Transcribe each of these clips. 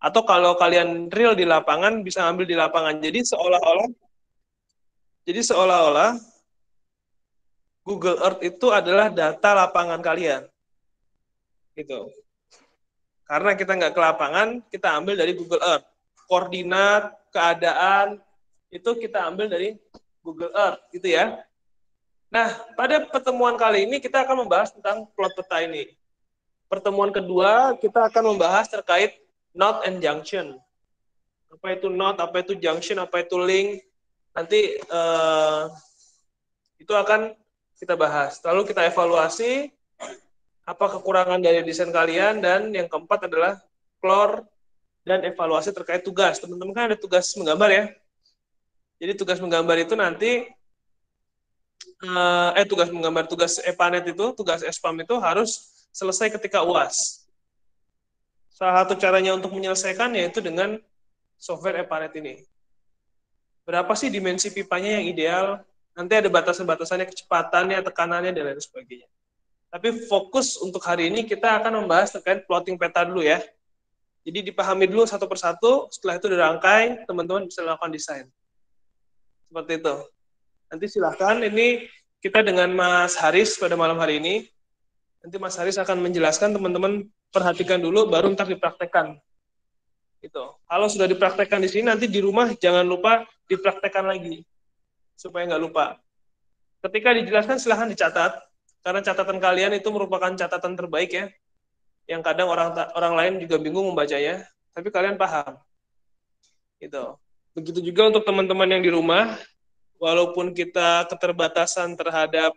Atau kalau kalian real di lapangan bisa ambil di lapangan. Jadi seolah-olah Google Earth itu adalah data lapangan kalian. Gitu. Karena kita nggak ke lapangan, kita ambil dari Google Earth. Koordinat, keadaan, itu kita ambil dari Google Earth, gitu ya. Nah, pada pertemuan kali ini kita akan membahas tentang plot peta ini. Pertemuan kedua, kita akan membahas terkait node and junction. Apa itu node, apa itu junction, apa itu link. Nanti itu akan kita bahas. Lalu kita evaluasi apa kekurangan dari desain kalian, dan yang keempat adalah explore dan evaluasi terkait tugas. Teman-teman kan ada tugas menggambar ya. Jadi tugas menggambar itu nanti tugas EPANET itu, tugas ESPAM itu harus selesai ketika UAS. Salah satu caranya untuk menyelesaikan yaitu dengan software EPANET ini. Berapa sih dimensi pipanya yang ideal? Nanti ada batasan-batasannya, kecepatannya, tekanannya, dan lain sebagainya. Tapi fokus untuk hari ini kita akan membahas terkait plotting peta dulu ya. Jadi dipahami dulu satu persatu, setelah itu dirangkai, teman-teman bisa lakukan desain. Seperti itu. Nanti silahkan, ini kita dengan Mas Haris pada malam hari ini. Nanti Mas Haris akan menjelaskan, teman-teman perhatikan dulu, baru ntar dipraktekkan. Gitu. Kalau sudah dipraktekkan di sini, nanti di rumah jangan lupa dipraktekkan lagi, supaya nggak lupa. Ketika dijelaskan silahkan dicatat, karena catatan kalian itu merupakan catatan terbaik ya, yang kadang orang lain juga bingung membacanya, tapi kalian paham. Gitu. Begitu juga untuk teman-teman yang di rumah, walaupun kita keterbatasan terhadap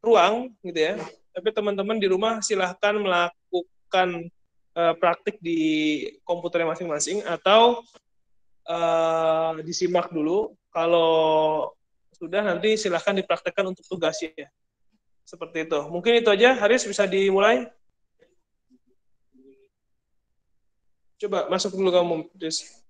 ruang, gitu ya, tapi teman-teman di rumah silahkan melakukan praktik di komputernya masing-masing, atau disimak dulu. Kalau sudah, nanti silahkan dipraktekkan untuk tugasnya. Seperti itu. Mungkin itu aja. Haris, bisa dimulai? Coba masuk dulu kamu, Haris.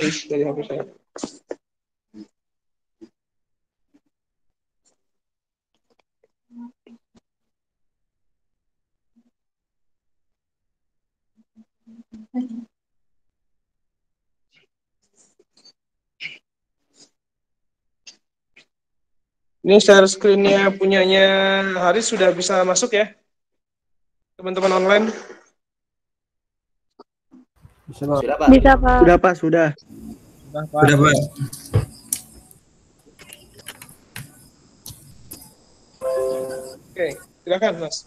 Dari HP saya. Ini share screen-nya punyanya Haris sudah bisa masuk ya, teman-teman online? Bisa, Pak. Sudah, Pak. Bisa, Pak. Sudah, Pak. Sudah. Sudah, Pak. Oke. Silakan, Mas.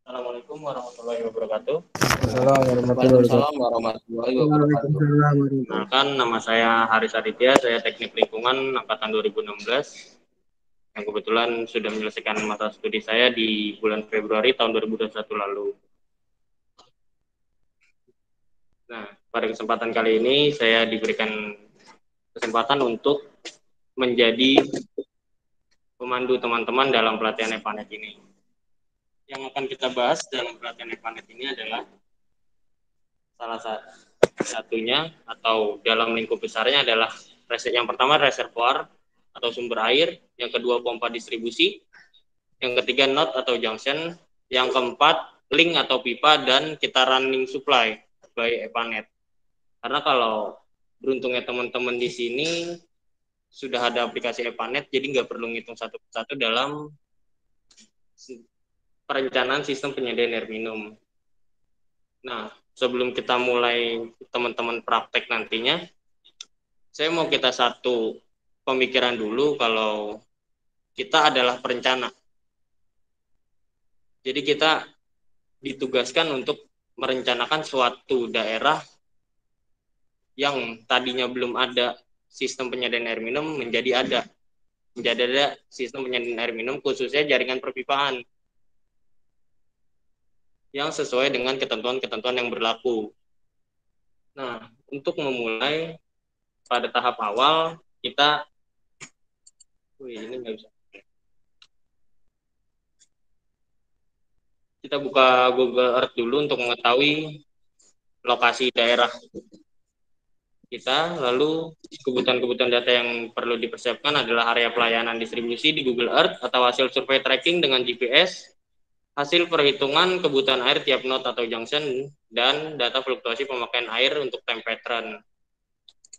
Assalamualaikum warahmatullahi wabarakatuh. Waalaikumsalam warahmatullahi wabarakatuh. Perkenalkan, nama saya Haris Aditya, saya Teknik Lingkungan angkatan 2016 yang kebetulan sudah menyelesaikan mata studi saya di bulan Februari tahun 2021 lalu. Nah, pada kesempatan kali ini saya diberikan kesempatan untuk menjadi pemandu teman-teman dalam pelatihan EPANET ini. Yang akan kita bahas dalam pelatihan EPANET ini adalah salah satunya atau dalam lingkup besarnya adalah yang pertama reservoir atau sumber air, yang kedua pompa distribusi, yang ketiga node atau junction, yang keempat link atau pipa, dan kita running supply by EPANET. Karena kalau beruntungnya teman-teman di sini sudah ada aplikasi EPANET, jadi nggak perlu ngitung satu persatu dalam perencanaan sistem penyediaan air minum. Nah, sebelum kita mulai teman-teman praktek nantinya, saya mau kita satu pemikiran dulu kalau kita adalah perencana. Jadi kita ditugaskan untuk merencanakan suatu daerah yang tadinya belum ada sistem penyediaan air minum menjadi ada sistem penyediaan air minum, khususnya jaringan perpipaan yang sesuai dengan ketentuan-ketentuan yang berlaku. Nah, untuk memulai pada tahap awal kita ini nggak bisa. Kita buka Google Earth dulu untuk mengetahui lokasi daerah kita, lalu kebutuhan-kebutuhan data yang perlu dipersiapkan adalah area pelayanan distribusi di Google Earth atau hasil survei tracking dengan GPS, hasil perhitungan kebutuhan air tiap node atau junction, dan data fluktuasi pemakaian air untuk time pattern.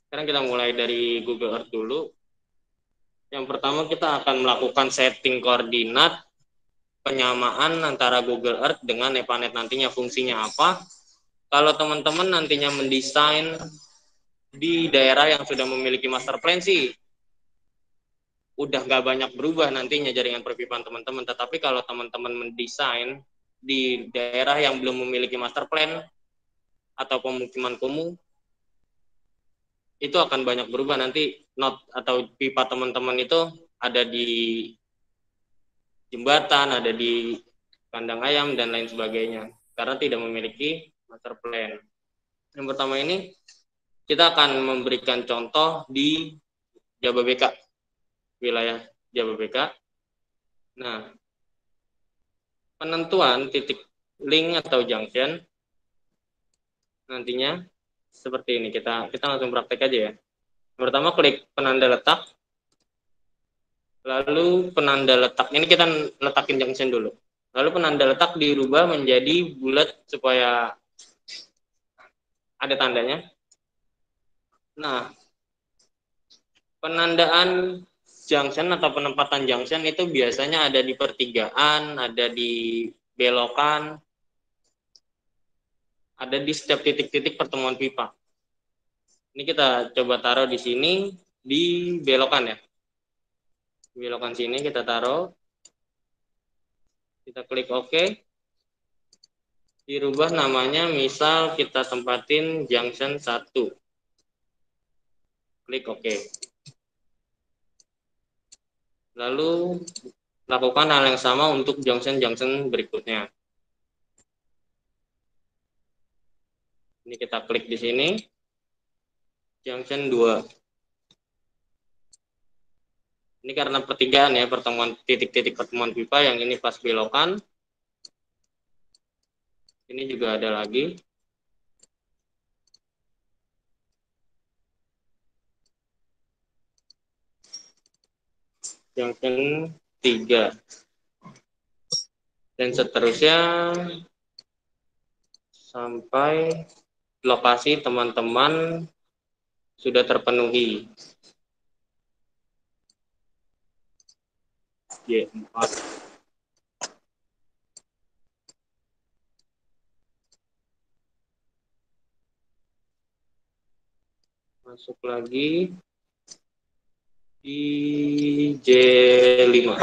Sekarang kita mulai dari Google Earth dulu. Yang pertama kita akan melakukan setting koordinat penyamaan antara Google Earth dengan EPANET nantinya, fungsinya apa. Kalau teman-teman nantinya mendesain di daerah yang sudah memiliki master plan sih udah nggak banyak berubah nantinya jaringan perpipaan teman-teman. Tetapi kalau teman-teman mendesain di daerah yang belum memiliki master plan atau pemukiman kumuh, itu akan banyak berubah. Nanti node atau pipa teman-teman itu ada di jembatan, ada di kandang ayam, dan lain sebagainya, karena tidak memiliki master plan. Yang pertama ini, kita akan memberikan contoh di Jababeka, wilayah Jababeka. Nah, penentuan titik link atau junction nantinya seperti ini. Kita langsung praktek aja ya. Pertama klik penanda letak, lalu penanda letak ini kita letakin junction dulu. Lalu penanda letak dirubah menjadi bulat supaya ada tandanya. Nah, penandaan junction atau penempatan junction itu biasanya ada di pertigaan, ada di belokan, ada di setiap titik-titik pertemuan pipa. Ini kita coba taruh di sini, di belokan ya. Di belokan sini kita taruh. Kita klik OK. Dirubah namanya, misal kita tempatin junction 1. Klik OK. Lalu lakukan hal yang sama untuk junction-junction berikutnya. Ini kita klik di sini. Junction 2. Ini karena pertigaan ya, pertemuan titik-titik pertemuan pipa, yang ini pas belokan. Ini juga ada lagi. Junction 3. Dan seterusnya sampai lokasi teman-teman sudah terpenuhi. Y4. Masuk lagi di J5.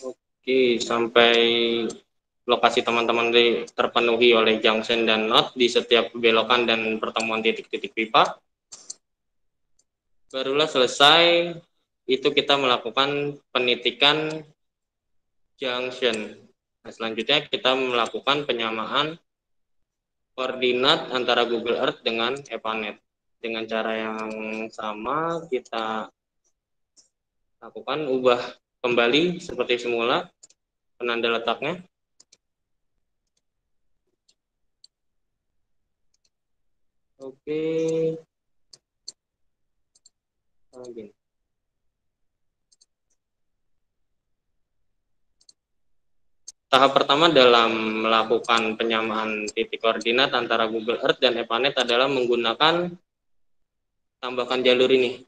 Oke, sampai lokasi teman-teman terpenuhi oleh junction dan node di setiap belokan dan pertemuan titik-titik pipa. Barulah selesai, itu kita melakukan penitikan junction. Nah, selanjutnya kita melakukan penyamaan koordinat antara Google Earth dengan EPANET. Dengan cara yang sama kita lakukan ubah kembali seperti semula penanda letaknya. Oke. Oke. Tahap pertama dalam melakukan penyamaan titik koordinat antara Google Earth dan EPANET adalah menggunakan tambahkan jalur ini.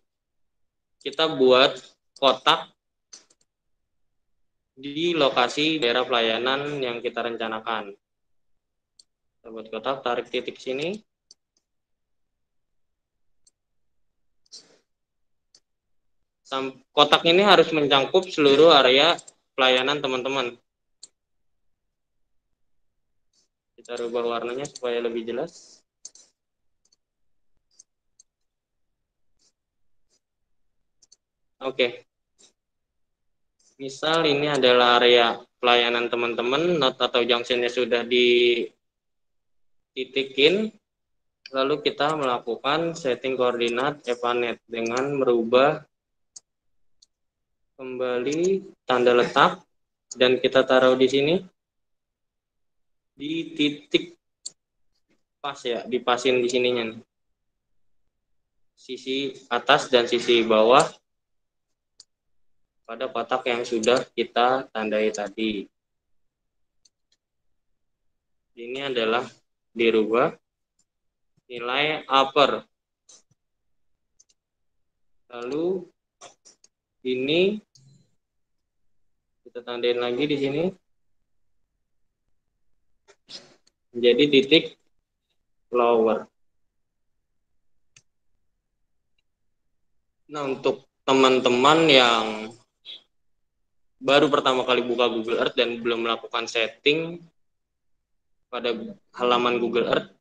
Kita buat kotak di lokasi daerah pelayanan yang kita rencanakan. Kita buat kotak, tarik titik sini. Kotak ini harus mencakup seluruh area pelayanan teman-teman. Kita rubah warnanya supaya lebih jelas. Oke. Misal ini adalah area pelayanan teman-teman, node atau junctionnya sudah dititikin, lalu kita melakukan setting koordinat EPANET dengan merubah kembali tanda letak dan kita taruh di sini di titik pas ya, dipasin di sininya nih. Sisi atas dan sisi bawah pada kotak yang sudah kita tandai tadi. Ini adalah dirubah nilai upper. Lalu ini kita tandain lagi di sini menjadi titik lower. Nah, untuk teman-teman yang baru pertama kali buka Google Earth dan belum melakukan setting pada halaman Google Earth,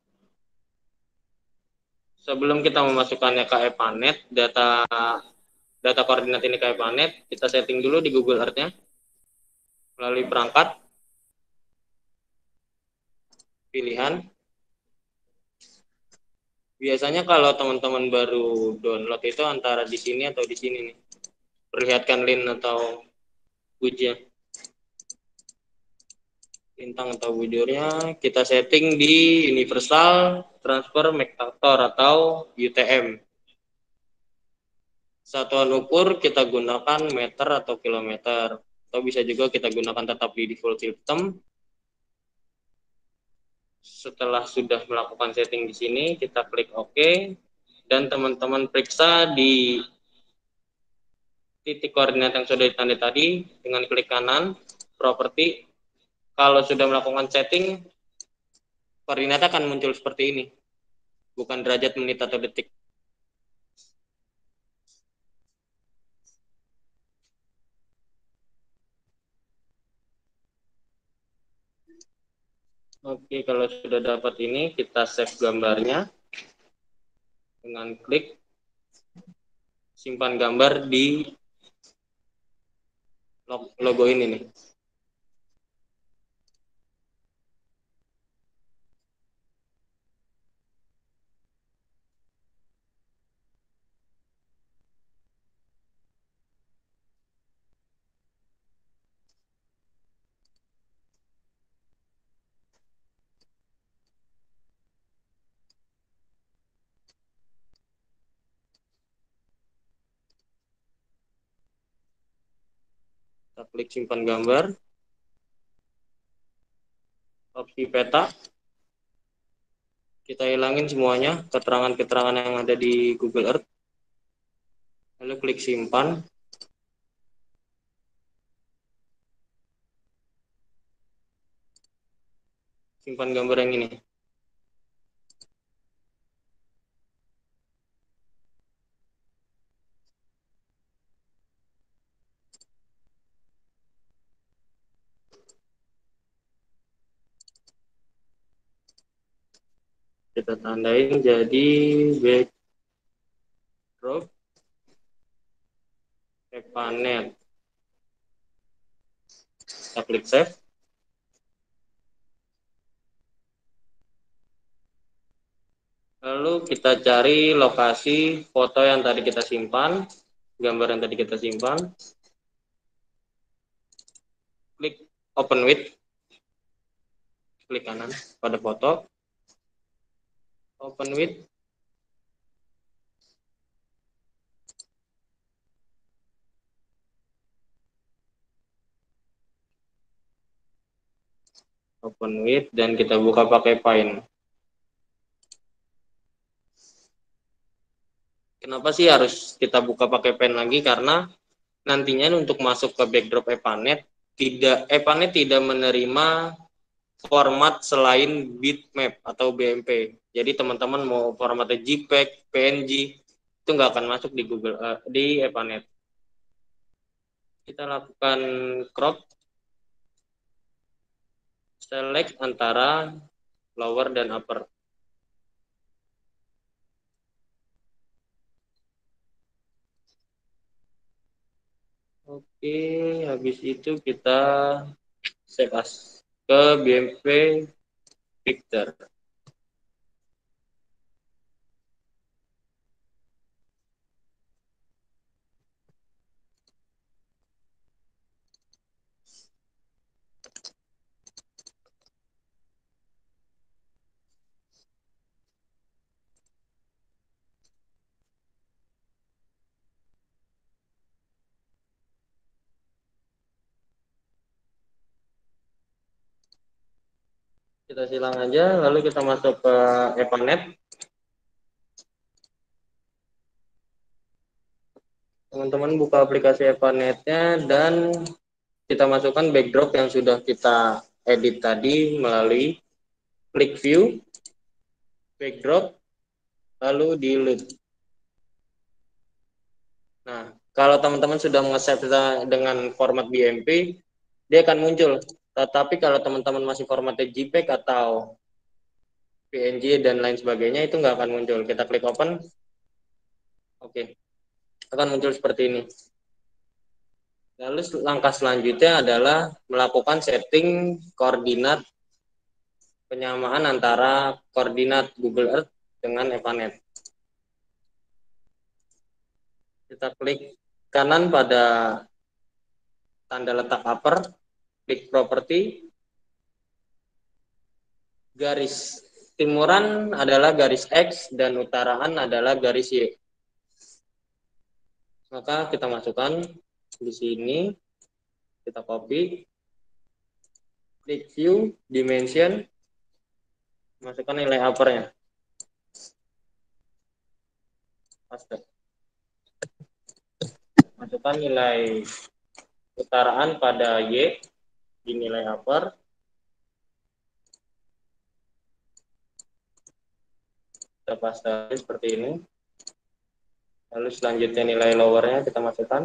sebelum kita memasukkannya ke EPANET, data koordinat ini ke EPANET, kita setting dulu di Google Earth-nya melalui perangkat, pilihan. Biasanya kalau teman-teman baru download itu antara di sini atau di sini nih. Perlihatkan lin atau bujur. Bintang atau bujurnya kita setting di Universal Transfer Method atau UTM. Satuan ukur kita gunakan meter atau kilometer, atau bisa juga kita gunakan tetap di default system. Setelah sudah melakukan setting di sini, kita klik OK dan teman-teman periksa di titik koordinat yang sudah ditanda tadi dengan klik kanan properti. Kalau sudah melakukan setting, koordinatnya akan muncul seperti ini, bukan derajat, menit atau detik. Oke, kalau sudah dapat ini, kita save gambarnya dengan klik simpan gambar di logo ini nih. Kita klik simpan gambar, opsi peta, kita hilangin semuanya keterangan-keterangan yang ada di Google Earth, lalu klik simpan. simpan gambar yang ini. Kita tandain jadi backdrop epanet. Kita klik save. Lalu kita cari lokasi foto yang tadi kita simpan, gambar yang tadi kita simpan. Klik open with. Klik kanan pada foto. Open with. Open with dan kita buka pakai Paint. Kenapa sih harus kita buka pakai Paint lagi? Karena nantinya untuk masuk ke backdrop Epanet tidak menerima format selain bitmap atau BMP. Jadi teman-teman mau formatnya JPEG, PNG itu nggak akan masuk di di Epanet. Kita lakukan crop, select antara lower dan upper. Oke, habis itu kita save as ke BMP Picture. Kita silang aja, lalu kita masuk ke Epanet. Teman-teman buka aplikasi Epanetnya dan kita masukkan backdrop yang sudah kita edit tadi melalui klik view, backdrop, lalu delete. Nah, kalau teman-teman sudah nge-save dengan format BMP, dia akan muncul. Tetapi kalau teman-teman masih formatnya JPEG atau PNG dan lain sebagainya, itu nggak akan muncul. Kita klik open. Oke, akan muncul seperti ini. Lalu langkah selanjutnya adalah melakukan setting koordinat penyamaan antara koordinat Google Earth dengan Epanet. Kita klik kanan pada tanda letak upper, klik property, garis timuran adalah garis X dan utaraan adalah garis Y. Maka kita masukkan di sini, kita copy, klik view, dimension, masukkan nilai uppernya. Paste. Masukkan nilai utaraan pada Y di nilai upper. Kita paste seperti ini. Lalu selanjutnya nilai lowernya kita masukkan.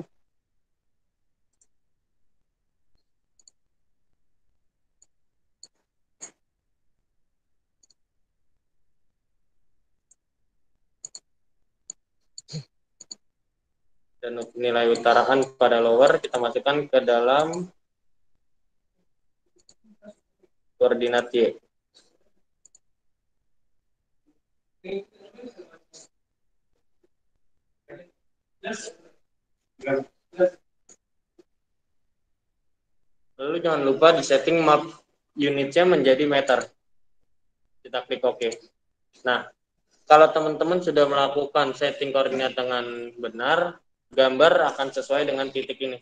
Dan nilai utaraan pada lower kita masukkan ke dalam koordinat Y. Lalu jangan lupa di setting map unitnya menjadi meter. Kita klik OK. Nah, kalau teman-teman sudah melakukan setting koordinat dengan benar, gambar akan sesuai dengan titik ini.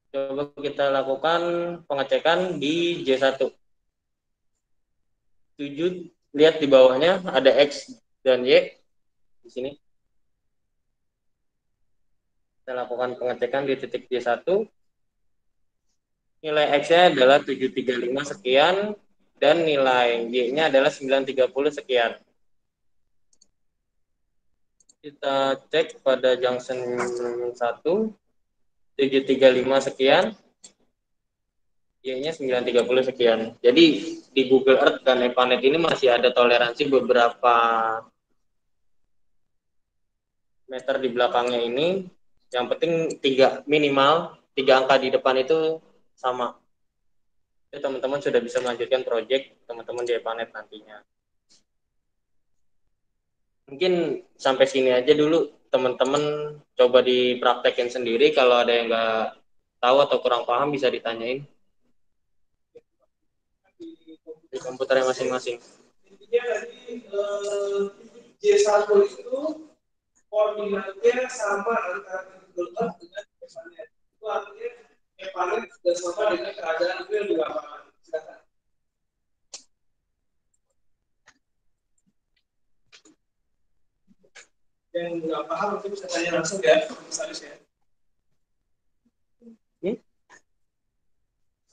Coba kita lakukan pengecekan di J1. 7, lihat di bawahnya ada X dan Y di sini. Kita lakukan pengecekan di titik J1. Nilai X-nya adalah 735 sekian dan nilai Y-nya adalah 930 sekian. Kita cek pada junction 1 735 sekian, Y-nya 930 sekian. Jadi di Google Earth dan EPANET ini masih ada toleransi beberapa meter di belakangnya ini. Yang penting minimal 3 angka di depan itu sama. Jadi teman-teman sudah bisa melanjutkan proyek teman-teman di EPANET nantinya. Mungkin sampai sini aja dulu, teman-teman coba dipraktekin sendiri. Kalau ada yang nggak tahu atau kurang paham bisa ditanyain di komputernya masing-masing. Intinya tadi J1 itu koordinatnya sama antara Google Earth dengan EPANET. Itu artinya EPANET sudah sama dengan keadaan real di lapangan. Silakan. Yang nggak paham mungkin bisa tanya langsung ya, misalnya ya.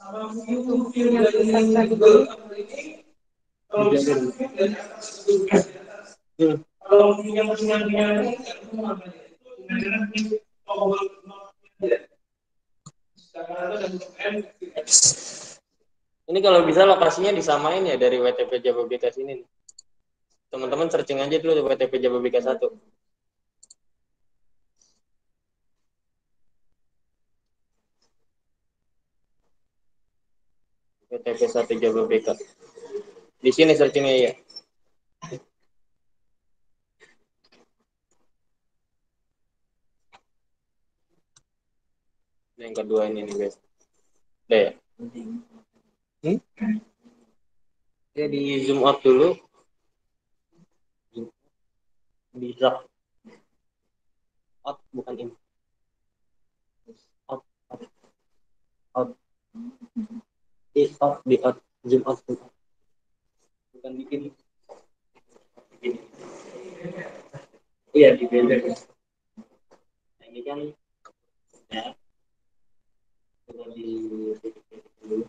Sama view dari Google Earth ini, kalau bisa dari atas ke atas. Kalau punya ini, itu namanya itu tombol ya. Ini kalau bisa lokasinya disamain ya dari WTP Jababeka sini. Teman-teman searching aja dulu di WTP Jababeka 1. WTP 1 Jababeka. Di sini searchingnya ya. Yang kedua ini nih guys. Udah ya? Oke, di zoom out dulu. Bisa. Out, bukan ini. Out, out, out. Out, di out. Zoom out. Bukan bikin. Iya, di blender. Nah, ini kan ya. Coba di dulu.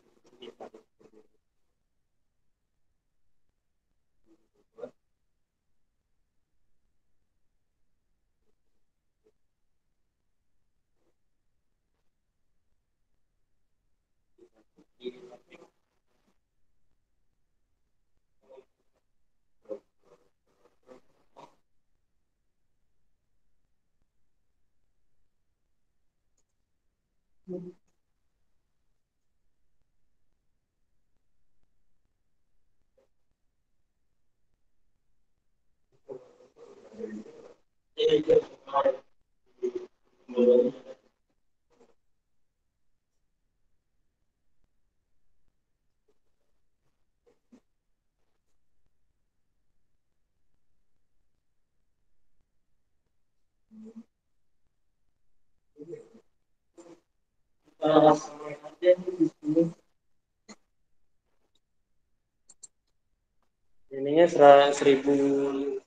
Ininya 1000.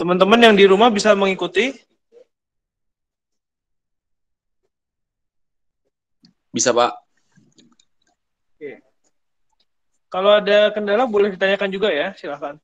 Teman-teman yang di rumah bisa mengikuti? Bisa, Pak. Oke. Kalau ada kendala boleh ditanyakan juga ya, silakan.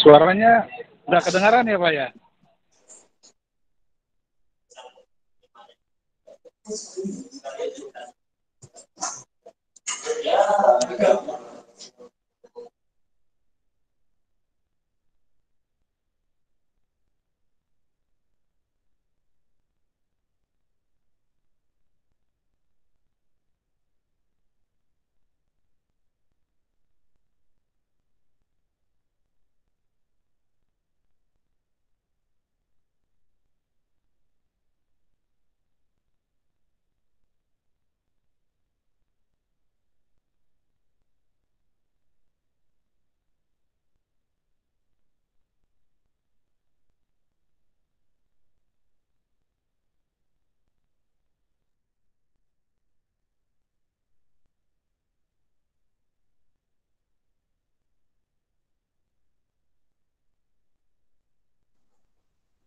Suaranya udah kedengaran ya Pak ya?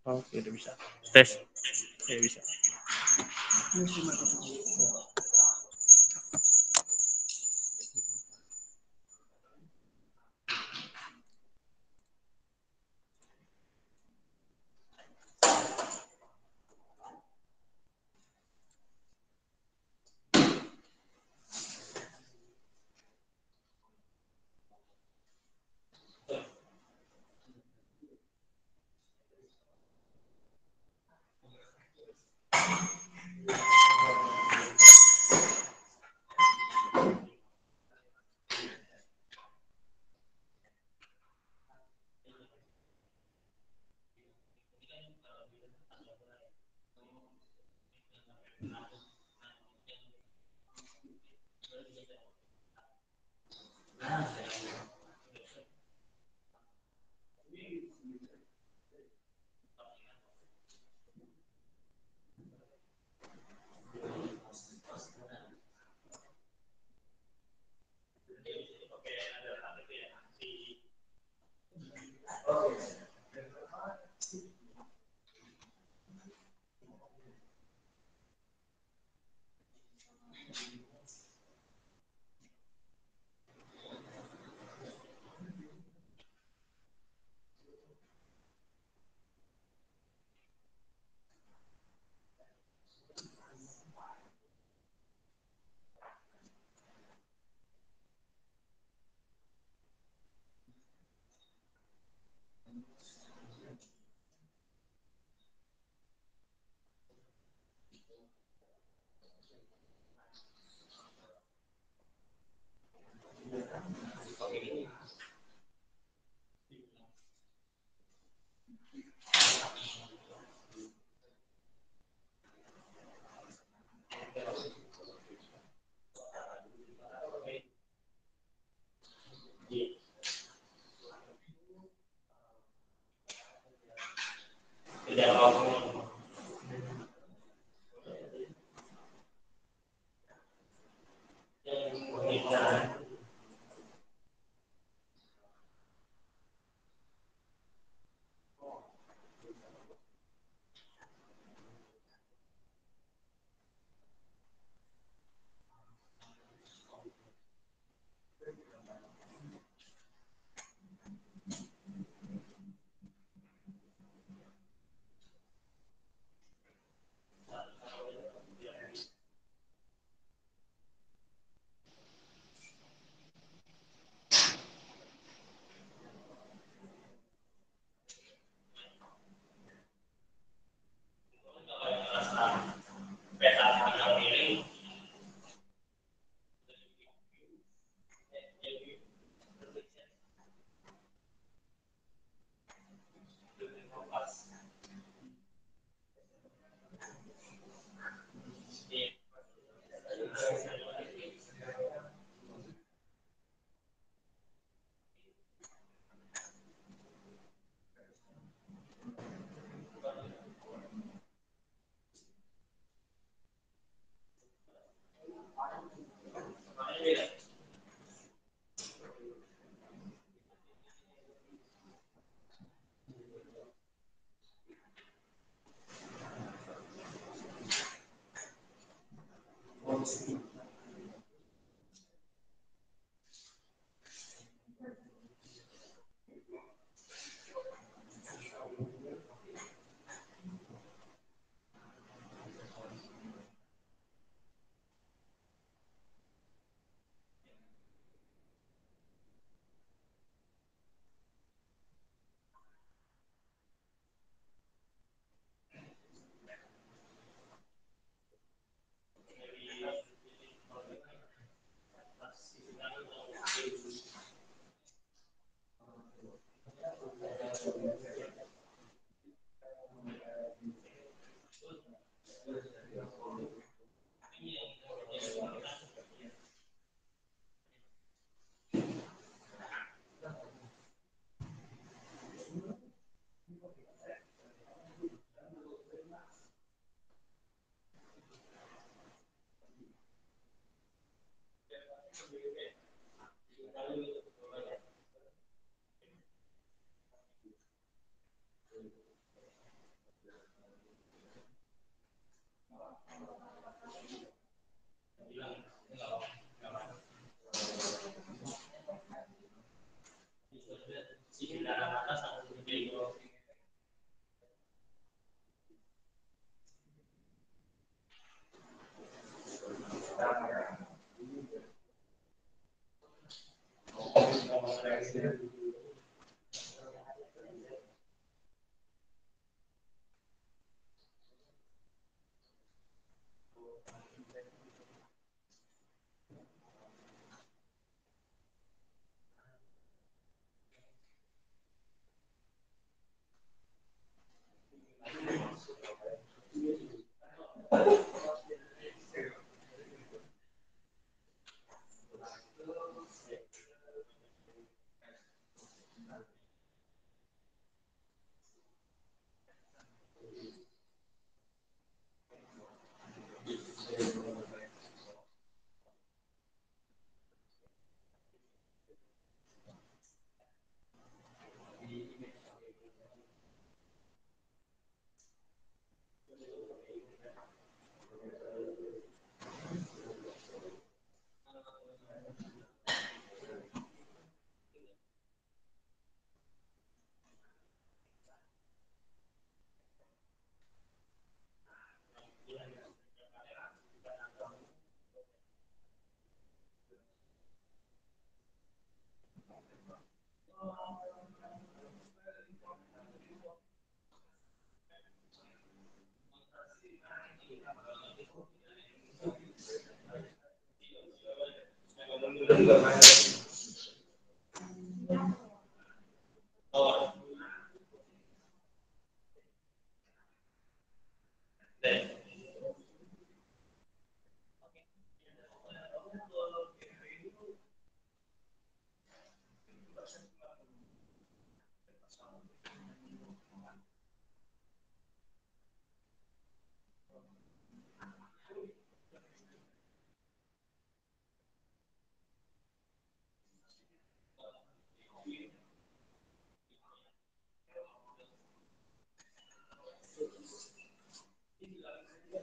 Oke, udah bisa. Tes. Ya, bisa.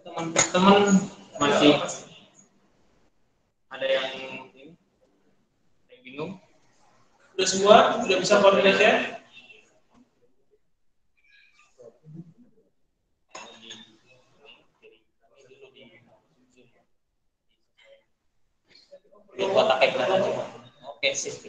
Teman-teman masih ada yang bingung? Udah semua? Udah bisa koordinasi ya? Di kotak iklan aja. Oke, sip.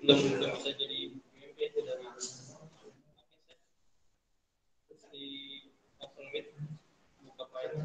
Belum bisa jadi mimpi itu dari di open meet buka file.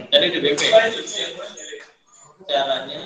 Jadi di BP caranya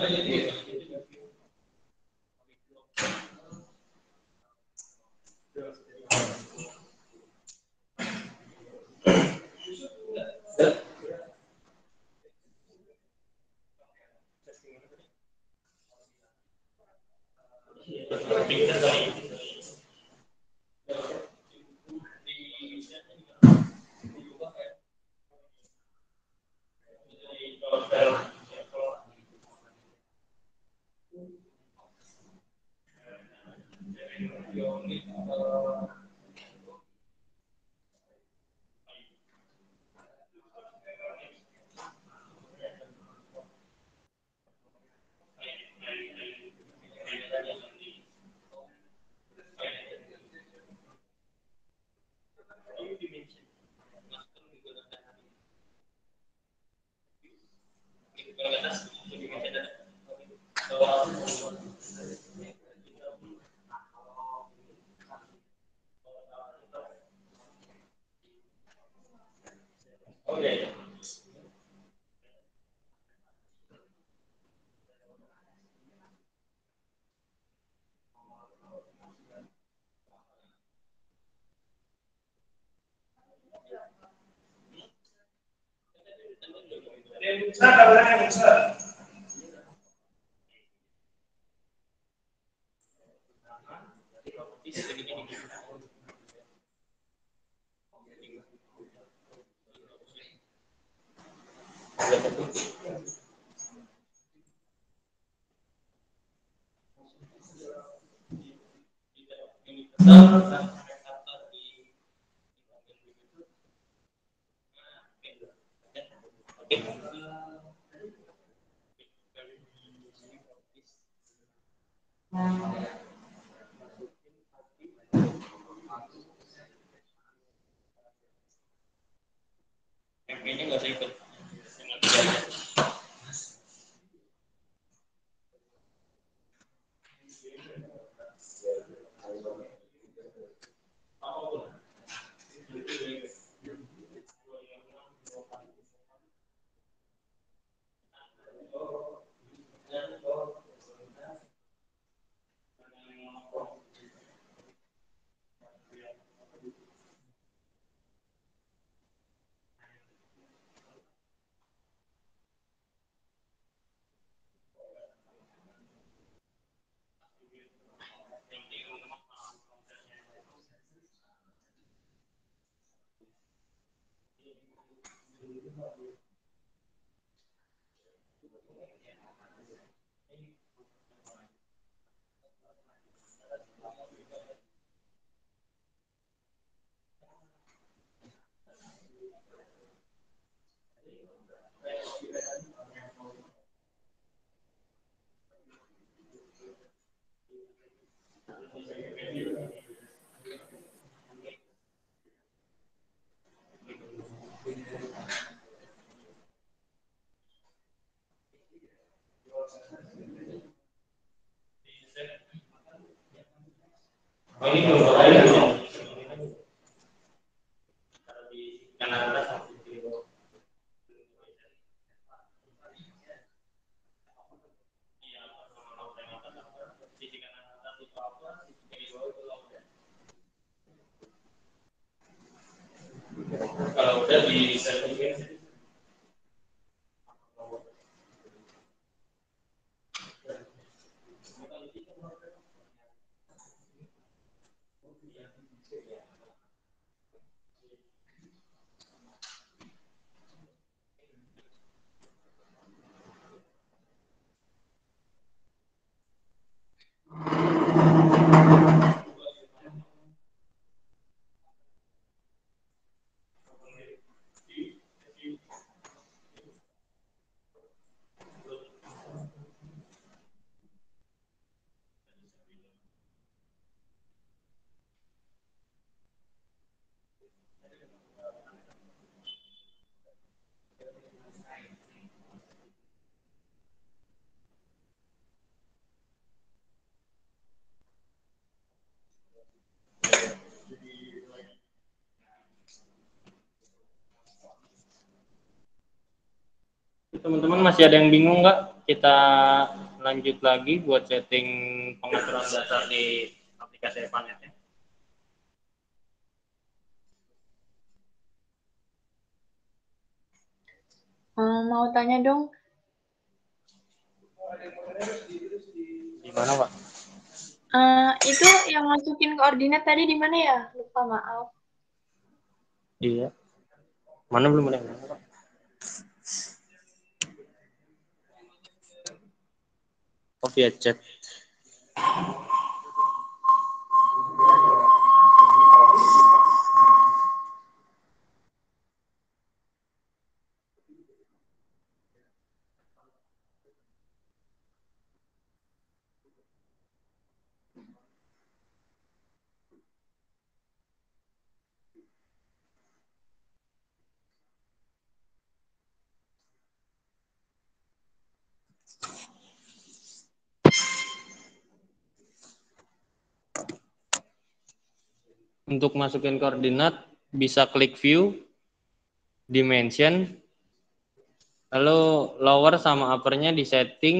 MP-nya nggak usah ikut. Oh, ini belum ada. Kanan atas. Kalau udah di setting. Teman-teman masih ada yang bingung nggak? Kita lanjut lagi buat setting pengaturan dasar di aplikasi Epanet ya. Mau tanya dong, Gimana Pak? itu yang masukin koordinat tadi di mana ya? Lupa, maaf. Iya. Mana belum ada yang nanya, Pak? Oh, via chat. Untuk masukin koordinat bisa klik view, dimension, lalu lower sama uppernya di setting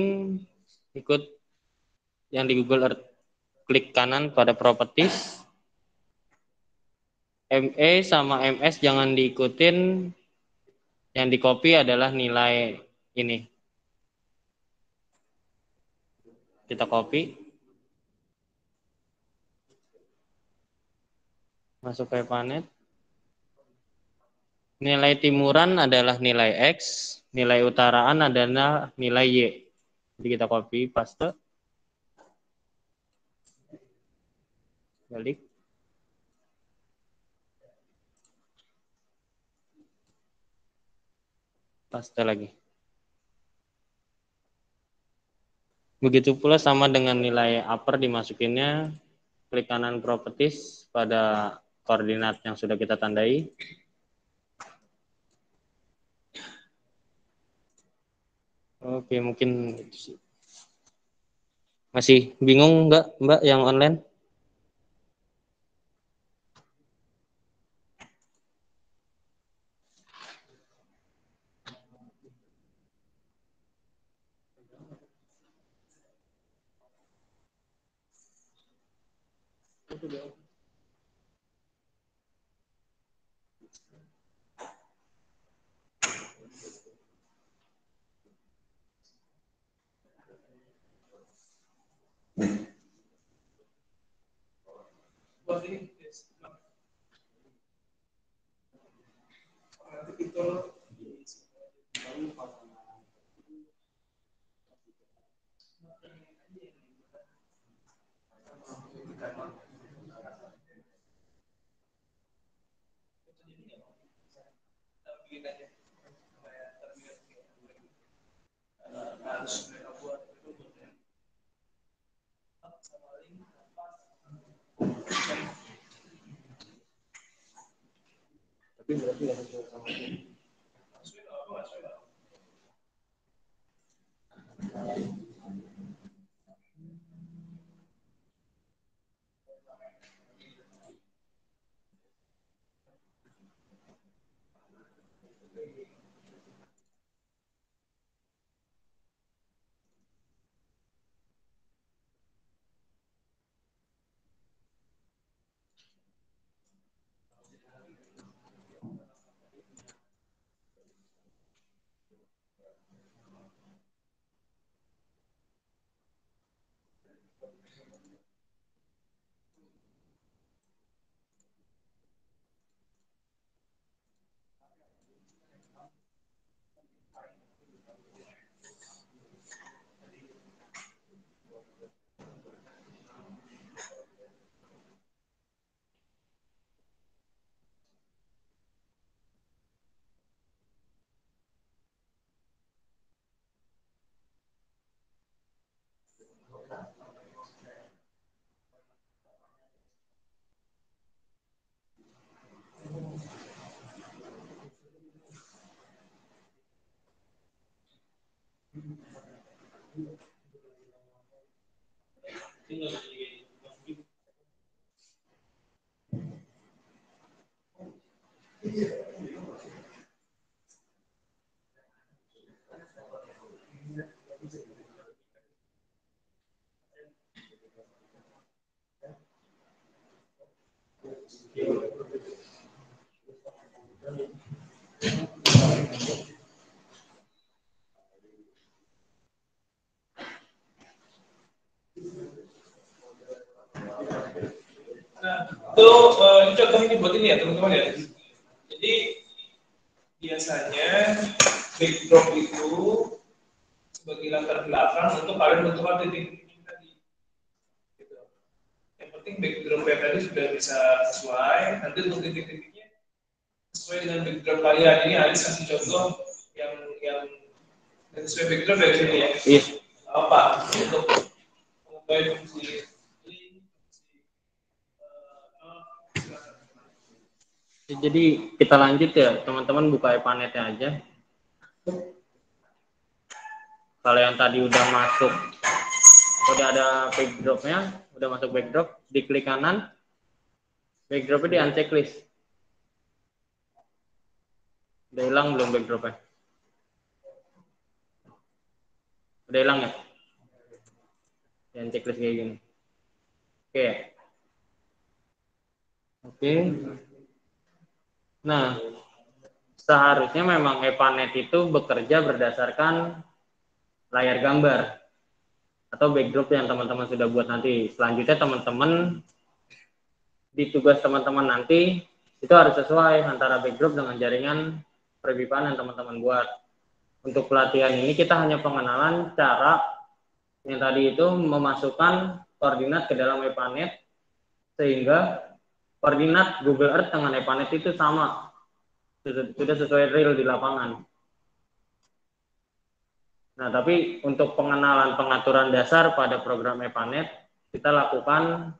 ikut yang di Google Earth. Klik kanan pada properties, ME sama MS jangan diikutin, yang di copy adalah nilai ini. Kita copy, masuk ke Epanet. Nilai timuran adalah nilai X, nilai utaraan adalah nilai Y. Jadi kita copy, paste, balik. Paste lagi. Begitu pula sama dengan nilai upper dimasukinnya, klik kanan properties pada koordinat yang sudah kita tandai. Oke, mungkin itu sih. Masih bingung nggak Mbak yang online? Tapi berarti nggak sesuai sama Ini contohnya buat ini ya teman-teman ya. Jadi biasanya backdrop itu sebagai latar belakang untuk kalian menentukan titik-titik tadi. Gitu. Yang penting backdropnya tadi sudah bisa sesuai. Nanti untuk titik-titiknya sesuai dengan backdrop kalian. Ini Alis kasih contoh yang sesuai backdrop dari sini ya. Iya. Apa untuk mengetahui fungsi. Jadi kita lanjut ya, teman-teman buka ePanetnya aja. Kalau yang tadi udah masuk, udah ada backdropnya, udah masuk backdrop, diklik kanan, backdropnya di unchecklist. Udah hilang belum backdropnya? Udah hilang ya? Di unchecklist kayak gini. Oke. Nah, seharusnya memang ePanet itu bekerja berdasarkan layar gambar atau backdrop yang teman-teman sudah buat nanti. Selanjutnya teman-teman di tugas teman-teman nanti itu harus sesuai antara backdrop dengan jaringan per-WiFi yang teman-teman buat. Untuk pelatihan ini kita hanya pengenalan cara yang tadi itu memasukkan koordinat ke dalam ePanet sehingga koordinat Google Earth dengan ePanet itu sama, sudah sesuai real di lapangan. Nah, tapi untuk pengenalan pengaturan dasar pada program ePanet, kita lakukan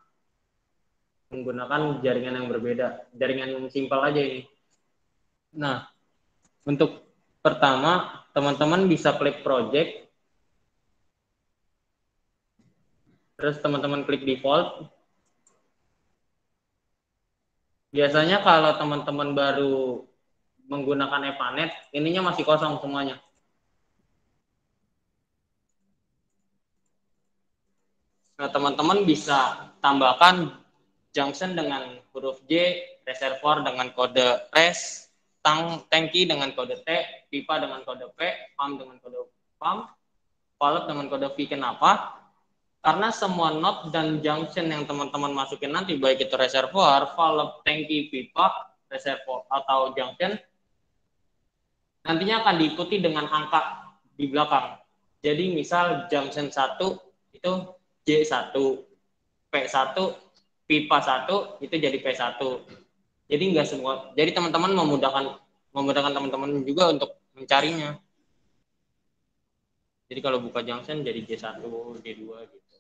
menggunakan jaringan yang berbeda, jaringan yang simpel aja ini. Nah, untuk pertama, teman-teman bisa klik project, terus teman-teman klik default. Biasanya kalau teman-teman baru menggunakan ePanet, ininya masih kosong semuanya. Nah, teman-teman bisa tambahkan junction dengan huruf J, reservoir dengan kode res, tangki dengan kode T, pipa dengan kode P, pump dengan kode pump, valve dengan kode V. Kenapa? Karena semua node dan junction yang teman-teman masukin nanti, baik itu reservoir, valve, tangki, pipa, reservoir atau junction, nantinya akan diikuti dengan angka di belakang. Jadi misal junction 1 itu J1, P1, pipa 1 itu jadi P1. Jadi enggak semua. Jadi teman-teman memudahkan teman-teman juga untuk mencarinya. Jadi kalau buka junction jadi J1, J2 gitu.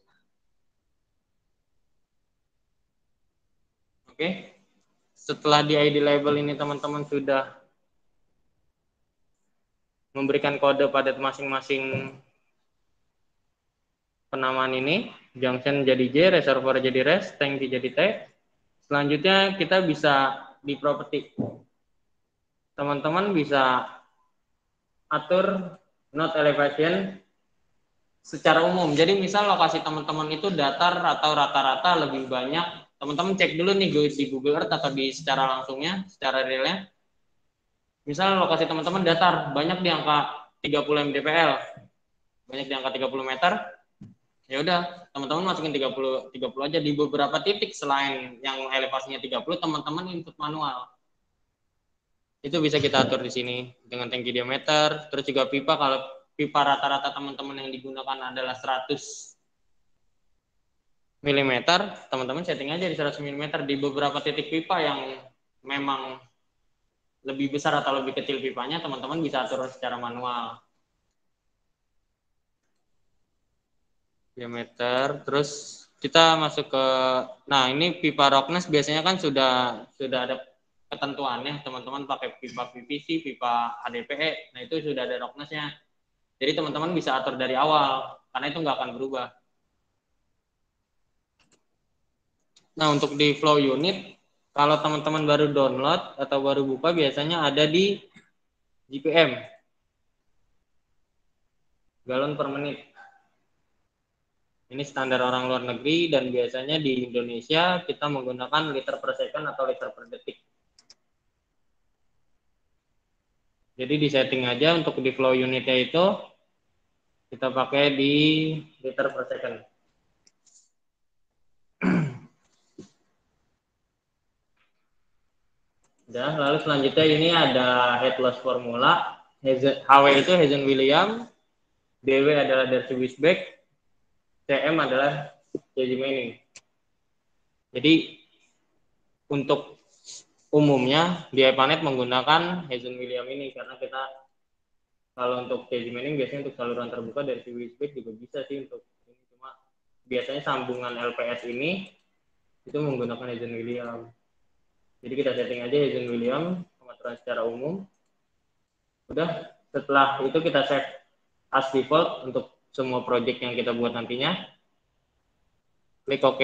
Oke. Setelah di ID label ini teman-teman sudah memberikan kode pada masing-masing penamaan ini, junction jadi J, reservoir jadi res, tangki jadi T. Selanjutnya kita bisa di property. Teman-teman bisa atur node elevation secara umum. Jadi misal lokasi teman-teman itu datar atau rata-rata lebih banyak, teman-teman cek dulu nih di Google Earth atau di secara langsungnya, secara realnya. Misal lokasi teman-teman datar, banyak di angka 30 mdpl, banyak di angka 30 meter, ya udah teman-teman masukin 30 aja. Di beberapa titik selain yang elevasinya 30, teman-teman input manual. Itu bisa kita atur di sini dengan tangki diameter, terus juga pipa. Kalau pipa rata-rata teman-teman yang digunakan adalah 100 mm, teman-teman setting aja di 100 mm. Di beberapa titik pipa yang memang lebih besar atau lebih kecil pipanya, teman-teman bisa atur secara manual. Diameter, terus kita masuk ke, nah ini pipa roughness biasanya kan sudah ada ketentuannya, teman-teman pakai pipa PVC, pipa HDPE, nah itu sudah ada roughness-nya. Jadi teman-teman bisa atur dari awal, karena itu nggak akan berubah. Nah untuk di flow unit, kalau teman-teman baru download atau baru buka, biasanya ada di GPM, galon per menit. Ini standar orang luar negeri, dan biasanya di Indonesia kita menggunakan liter per second atau liter per detik. Jadi di setting aja untuk di flow unitnya itu kita pakai di liter per second. Udah, lalu selanjutnya ini ada head loss formula. HW itu Hazen William, DW adalah Darcy Wisbeck, CM adalah J.J. Manning. Jadi untuk umumnya di iPanet menggunakan Hazen William ini, karena kita kalau untuk J.J. Manning biasanya untuk saluran terbuka dari Wisbeck juga bisa sih untuk ini, cuma biasanya sambungan LPS ini itu menggunakan Hazen William. Jadi kita setting aja Hazen William pengaturan secara umum. Udah, setelah itu kita save as default untuk semua project yang kita buat nantinya. Klik OK.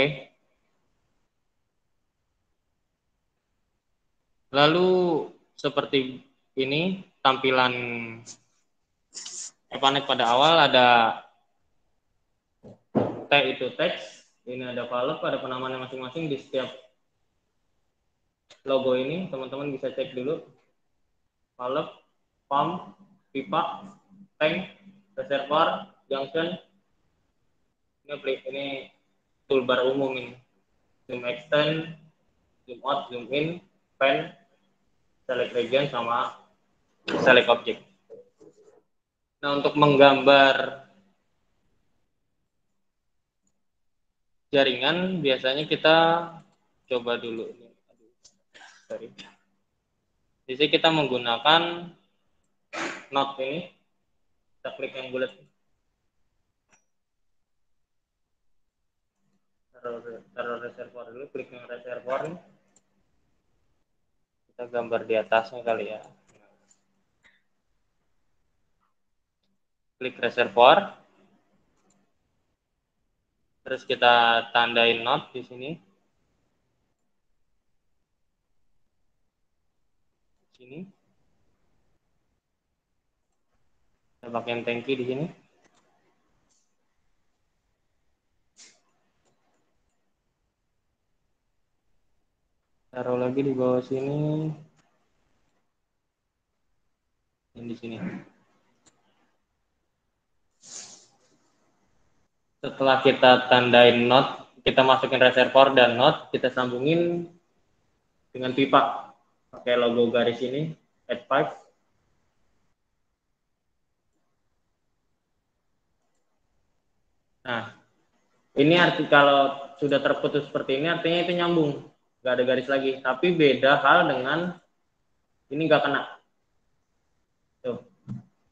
Lalu seperti ini tampilan Epanet pada awal. Ada T itu teks, ini ada valve, ada penamaan masing-masing di setiap logo ini. Teman-teman bisa cek dulu valve, pump, pipa, tank, reservoir, junction. Ini toolbar umum ini. Zoom extend, zoom out, zoom in, pen, select region, sama select object. Nah, untuk menggambar jaringan biasanya kita coba dulu. Sorry. Di sini kita menggunakan node ini. Kita klik yang bulat. Taruh reservoir dulu, klik yang reservoir nih. Kita gambar di atasnya kali ya. Klik reservoir. Terus kita tandain node di sini. Sini. Kita pakai tangki di sini. Taruh lagi di bawah sini. Dan di sini. Setelah kita tandain node, kita masukin reservoir dan node, kita sambungin dengan pipa. Pakai logo garis ini, add pipe. Nah, ini arti kalau sudah terputus seperti ini artinya itu nyambung, nggak ada garis lagi. Tapi beda hal dengan ini nggak kena. Tuh,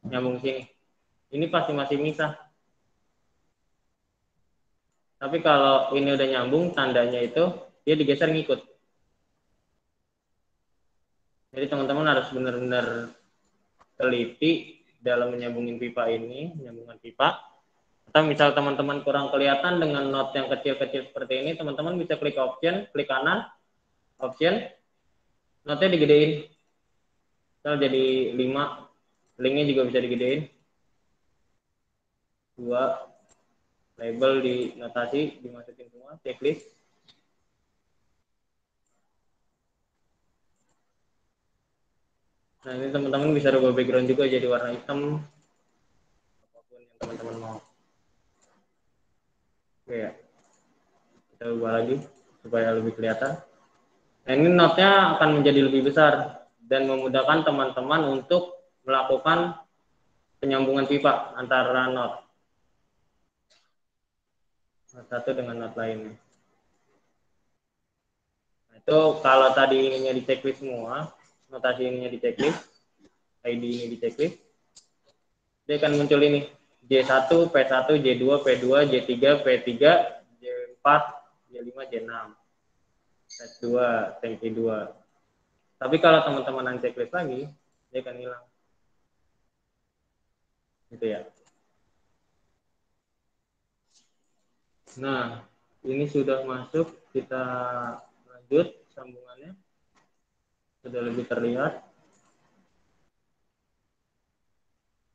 nyambung sini. Ini pasti masih misah. Tapi kalau ini udah nyambung, tandanya itu dia digeser ngikut. Jadi teman-teman harus benar-benar teliti dalam menyambungin pipa ini, menyambungkan pipa. Atau misal teman-teman kurang kelihatan dengan not yang kecil-kecil seperti ini, teman-teman bisa klik option, klik kanan, option, notnya digedein. Misal jadi 5, linknya juga bisa digedein. 2, label di notasi, dimasukin semua, checklist. Nah ini teman-teman bisa rubah background juga jadi warna hitam, apapun yang teman-teman mau. Oke ya, kita ubah lagi supaya lebih kelihatan. Nah ini notnya akan menjadi lebih besar dan memudahkan teman-teman untuk melakukan penyambungan pipa antara not satu dengan not lainnya. Nah, itu kalau tadi ininya di checklist semua, notasi ininya di checklist, ID ini di checklist, dia akan muncul ini J1, P1, J2, P2, J3, P3, J4, J5, J6, S2, tanki 2. Tapi kalau teman-teman checklist lagi, dia akan hilang. Gitu ya. Nah, ini sudah masuk, kita lanjut sambungannya. Sudah lebih terlihat.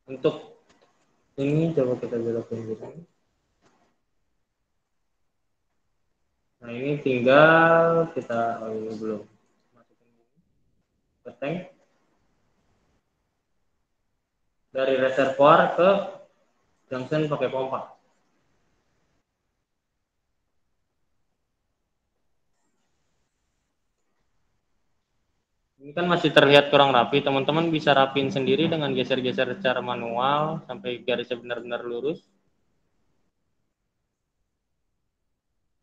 Untuk ini coba kita belokin gitu. Nah, ini tinggal kita ini belum masukin ini. Ke tank. Dari reservoir ke junction pakai pompa. Ini kan masih terlihat kurang rapi, teman-teman bisa rapiin sendiri dengan geser-geser secara manual sampai garisnya benar-benar lurus.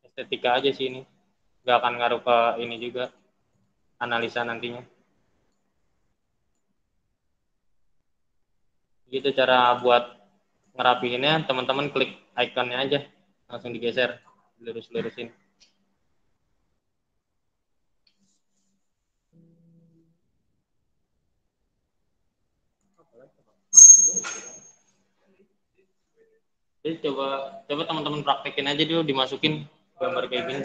Estetika aja sih ini, nggak akan ngaruh ke ini juga, analisa nantinya. Gitu cara buat ngerapiinnya, teman-teman klik ikonnya aja, langsung digeser, lurus-lurusin. Jadi coba teman-teman praktekin aja dulu, dimasukin gambar kayak gini.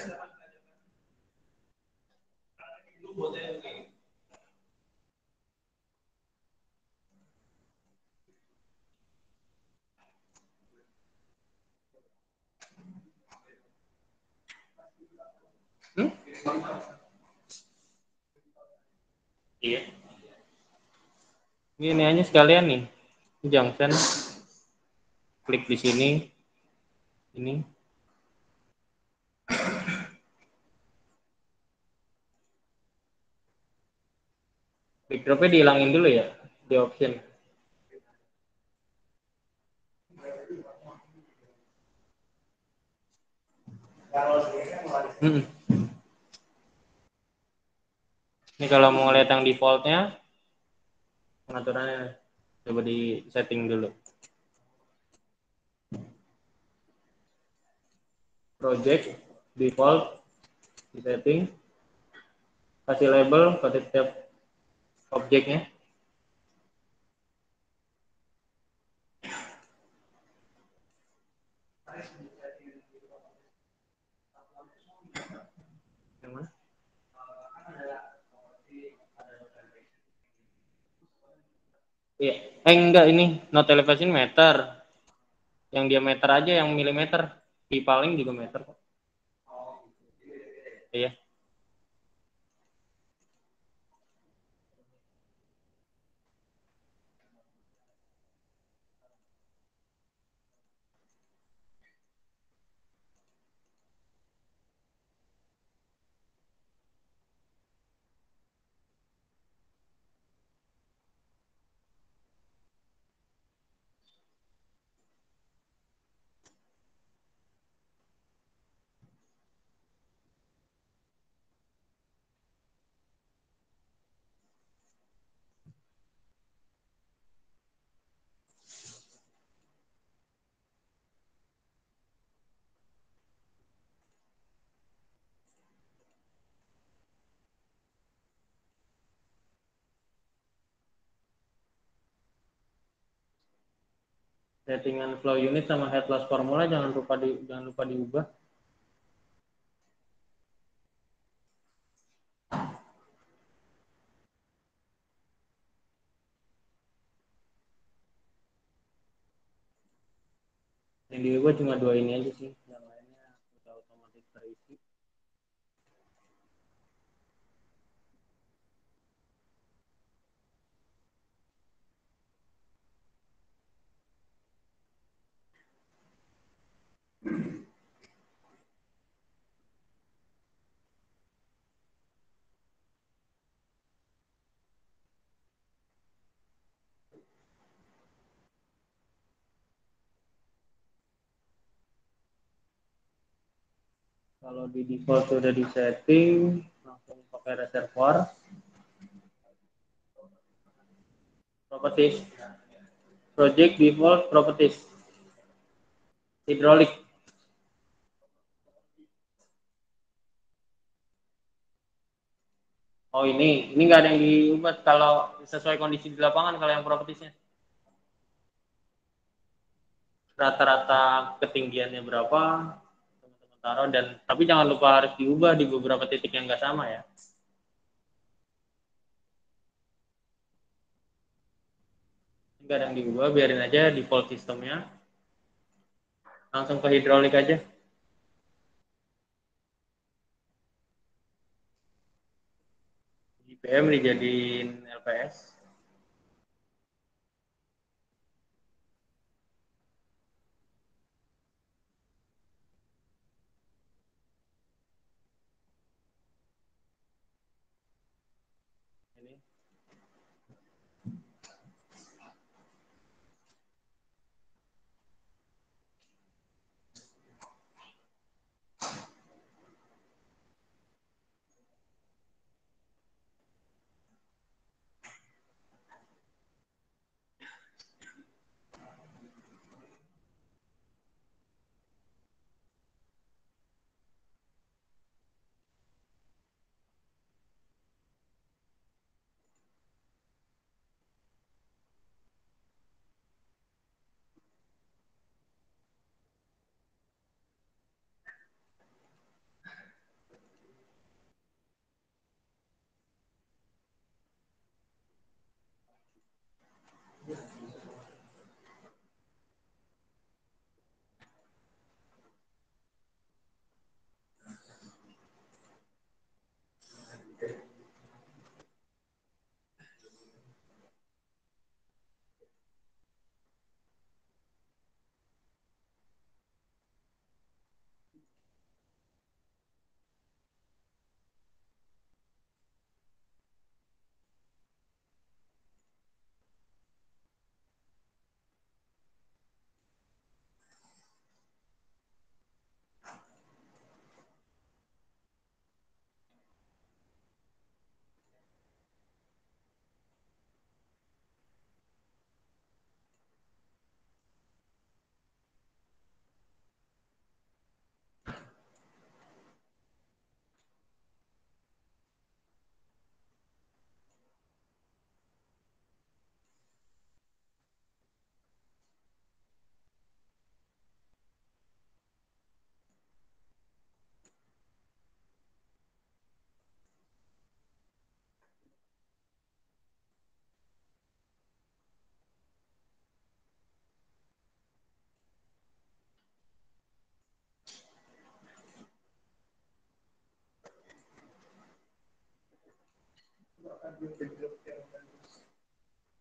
Iya. Ini aja sekalian nih, junction. Klik di sini, ini. Backdropnya dihilangin dulu ya di option. Ini kalau mau lihat yang defaultnya, pengaturannya coba di setting dulu. Project default di setting, kasih label pada setiap objeknya. Iya, enggak, ini not elevation meter. Yang diameter aja, yang milimeter. Di paling juga meter kok. Iya. Settingan flow unit sama head loss formula jangan lupa diubah. Yang diubah cuma dua ini aja sih, yang lainnya udah otomatis terisi. Kalau di default sudah di setting, langsung pakai reservoir. Properties. Project default properties. Hydraulic. Oh ini nggak ada yang diubah kalau sesuai kondisi di lapangan kalau yang propertiesnya. Rata-rata ketinggiannya berapa, teman-teman taruh, dan tapi jangan lupa harus diubah di beberapa titik yang nggak sama ya. Nggak ada yang diubah, biarin aja default sistemnya. Langsung ke hidrolik aja. GPM dijadiin LPS. Ini.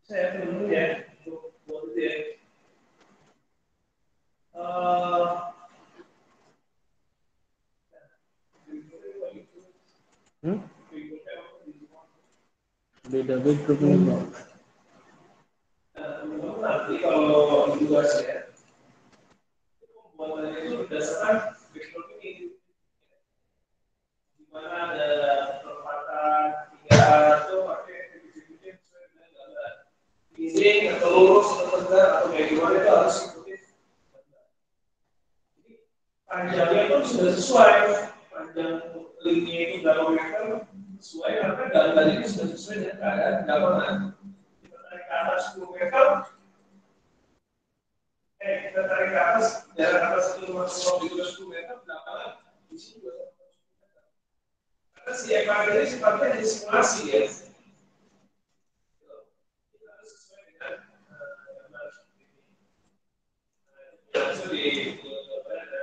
Saya dulu ya, buat itu ya. Beda grup ini. Nanti kalau ditugas ya, pembuatannya itu berdasarkan background ini, di mana ada perempatan, tiga atau pakai titik-titik sesuai dengan gambar. Ini atau lurus atau tegak atau kayak gimana itu harus ikuti. Panjangnya pun sudah sesuai, panjang linknya itu berapa meter sesuai karena gambar ini sudah sesuai dengan keadaan gambaran. Ke atas 10 meter kita tarik ke atas, jarak atas itu masuk di 10 meter, belakangnya di sini 2 meter. Karena si EPAN ini sifatnya hanya simulasi ya. Kita harus sesuai dengan gambar seperti ini. Langsung di gambar ada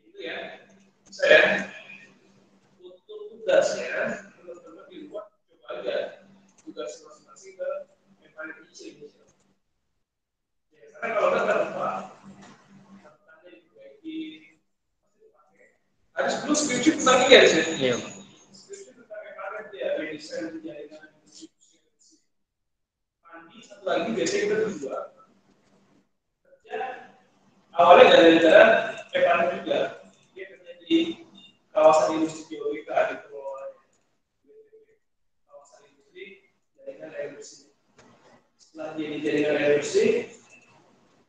itu ya. Saya untuk tugasnya teman-teman di rumah coba aja tugas masing-masing ke EPAN ini. Karena kalau nggak lupa, catatannya diperbaiki, ada 10 skripsi tentang ini ya di sini. Iya. Skripsi tentang EPAN ya, desain jaringan distribusi. Mandi satu lagi biasanya kita berdua. Kerja awalnya dari negara EPAN juga. Dia kerja di kawasan industri biologika di pengelolaannya. Kawasan industri jaringan air bersih. Setelah dia di jaringan air bersih,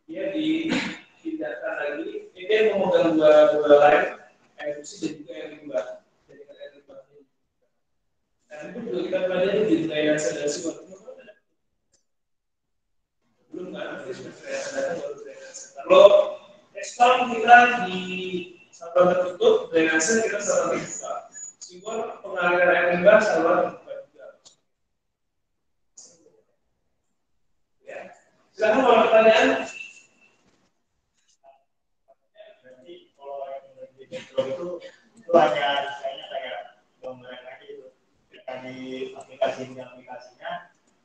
dia dipindahkan lagi. Ini dia memegang dua lain, air bersih dan juga air limbah. Jaringan air limbah. Dan itu juga kita pelajari di drainase dan sebuah belum kan, nanti drainase baru drainase. Kalau ekspor kita di saluran tertutup, drainase kita saluran terbuka. Simbol pengaliran air limbah saluran terbuka juga. Ya, silakan kalau pertanyaan. Berarti kalau yang di metro itu hanya misalnya kayak gambaran aja itu. Ketika di aplikasinya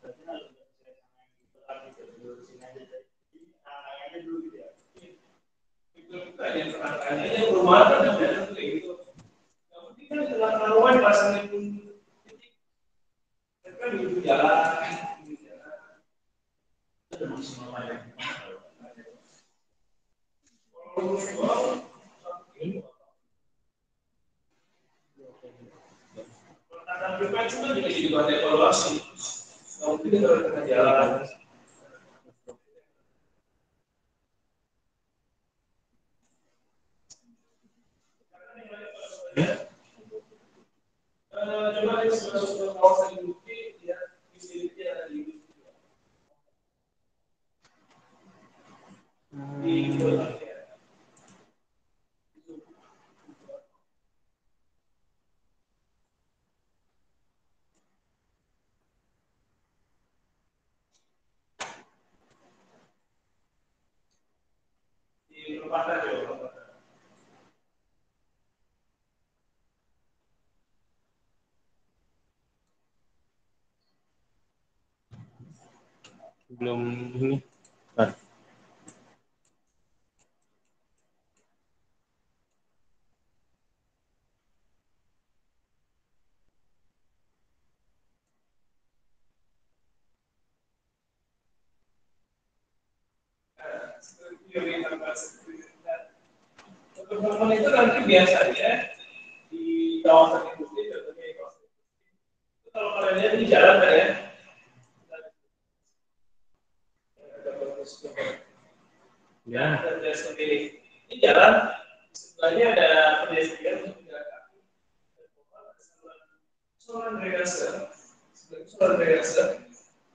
berarti harus diurusin aja jadi aja dulu gitu ya. Itu kita yang perangkanya yang rumah kan ada gitu. Yang penting kan setelah penaruhan pasangnya pun titik. Kan di jalan. Pertanyaan pribadi juga jadi bahan evaluasi. Yang penting kita harus jalan. Coba di sebelah kawasan industri, ya, fasiliti ada di industri. Di perempatan juga. Belum ini. Teman-teman itu nanti biasanya di kawasan industri, contohnya di kawasan industri. Kalau kalian lihat di jalan kan ya, ya, ada pedestrian ini. Ini jalan, sebelahnya ada pedestrian untuk berjalan kaki. Saluran drainase, saluran drainase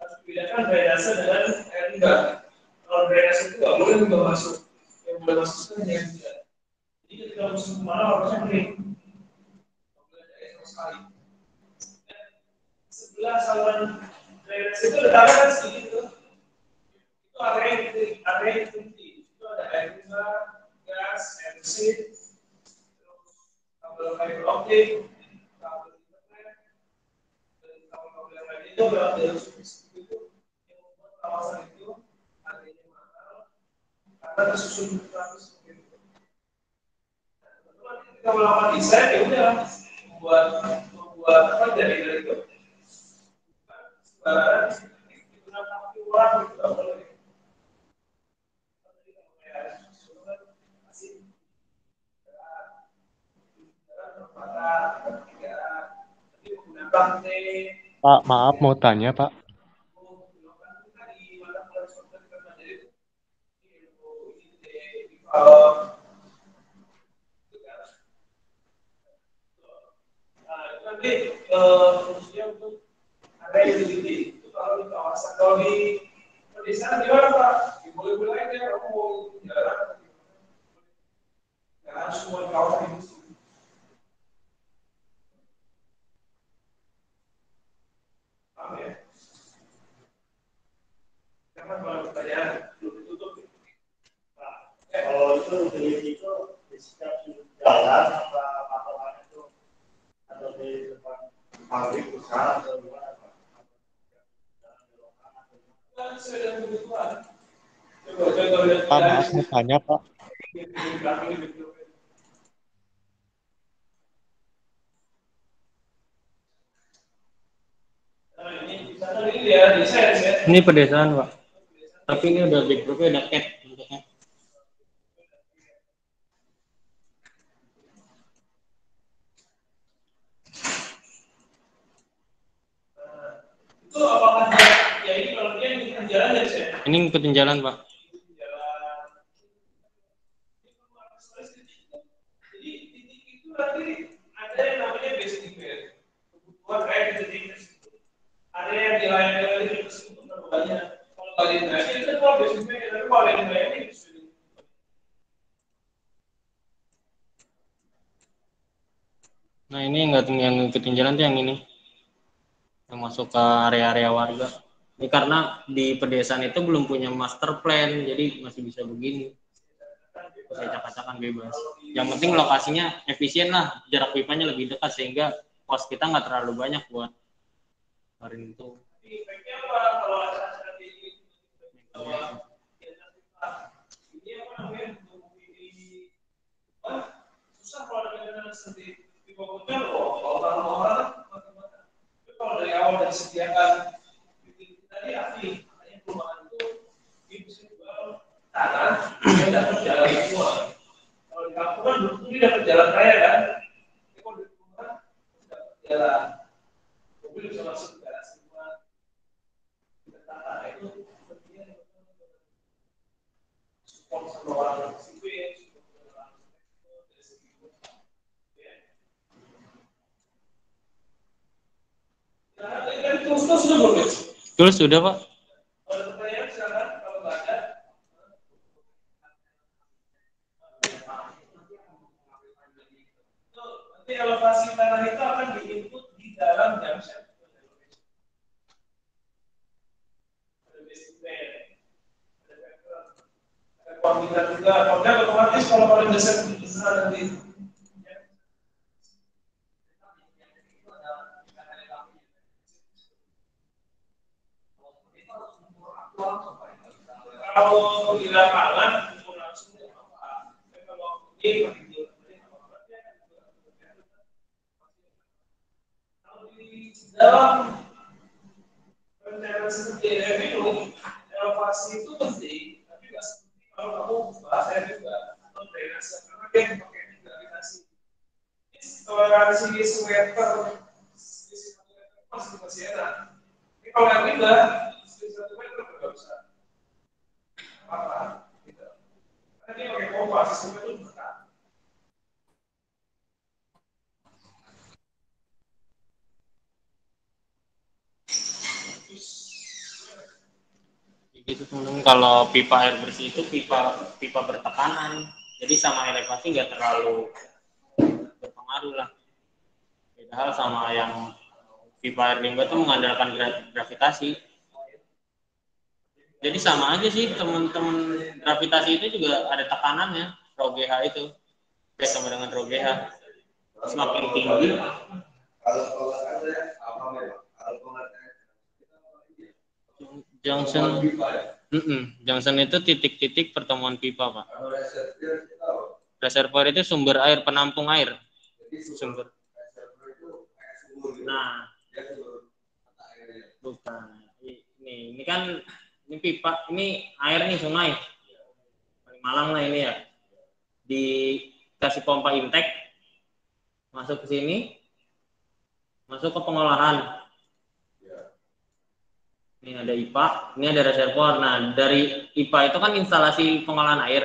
harus dibedakan drainase dengan air limbah. Kalau drainase itu nggak boleh limbah masuk, yang boleh masuk itu hanya yang tidak. Jadi ketika musim kemarau harusnya kering. Nggak boleh ada air sama sekali. Sebelah saluran drainase itu ada tangan sedikit. Itu area yang penting. Itu ada air limbah, gas, air bersih, kabel fiber optik, kabel internet, dan kabel-kabel yang lain itu adalah jalur subsidi itu yang membuat kawasan itu harganya mahal karena tersusun berlapis seperti itu. Teman-teman ketika melakukan desain ya udah membuat apa dari itu. Digunakan orang itu nggak boleh. Pak, maaf mau tanya, Pak. Nanti khususnya untuk area utility itu kalau di kawasan, kalau di Di sana gimana Pak? Boleh-boleh aja kamu mau jalan. Nggak harus semua di kawasan industri. Paham ya? Karena kalau pertanyaan belum ditutup. Kalau itu utility itu di setiap sudut jalan apa patokan itu atau di depan pabrik usaha atau gimana Pak? Sesuai dengan kebutuhan. Pak, maaf mau tanya, Pak. Ini pedesaan, Pak. Tapi ini udah backdropnya udah cat bentuknya. Itu apakah ya ini kalau dia ngikutin jalan ya sih? Ini ngikutin jalan, Pak. Jadi titik itu nanti ada yang namanya basic event. Kebutuhan kayak di titik tersebut. Ada yang dilayani oleh titik tersebut banyak. Kalau kalian tadi itu kalau basic event, tapi kalau yang dilayani itu Nah, ini yang ngikutin jalan tuh yang ini. Yang masuk ke area-area warga. Ini karena di pedesaan itu belum punya master plan, jadi masih bisa begini. Bisa acak-acakan bebas. Yang penting lokasinya efisien lah, jarak pipanya lebih dekat sehingga pos kita nggak terlalu banyak buat hari itu. susah kalau ada kendaraan sendiri di pokoknya kalau dari awal disediakan tadi aktif makanya perumahan itu bisa jual tanah dia dapat jalan semua. Kalau di kampung kan belum dapat jalan raya kan, kalau di perumahan dapat jalan mobil bisa masuk ke daerah semua. Tanah itu pentingnya support sama orang sipil. Terus sudah, Pak. Kalau pertanyaan silakan, kalau nggak ada. Nanti elevasi tanah itu akan diinput di dalam junction. Ada basic plan, ada background, ada kuantitas juga. Kemudian otomatis kalau kalian besar nanti. Kalau di lapangan langsung apa? Kalau di dalam rencana seperti ini, elevasi itu penting, tapi nggak seperti kalau kamu bahasanya juga atau drainase karena dia pakai gravitasi. Toleransi di meter masih enak. Ini kalau yang rendah, 1 meter nggak bisa. Apa? Gitu. Karena dia pakai pompa, sistemnya itu bertahan. Gitu teman-teman, kalau pipa air bersih itu pipa bertekanan, jadi sama elevasi nggak terlalu berpengaruh lah. Beda hal sama yang pipa air limbah itu mengandalkan gravitasi. Jadi sama aja sih teman-teman, gravitasi itu juga ada tekanannya, rho GH itu kayak sama dengan rho GH. Semakin tinggi junction itu titik-titik pertemuan pipa, Pak. Reservoir itu sumber air, penampung air. Sumber. Nah, bukan. Ini kan ini pipa, ini air nih sungai. Malang lah ini ya. Dikasih pompa intake, masuk ke sini, masuk ke pengolahan. Ini ada IPA, ini ada reservoir. Nah, dari IPA itu kan instalasi pengolahan air.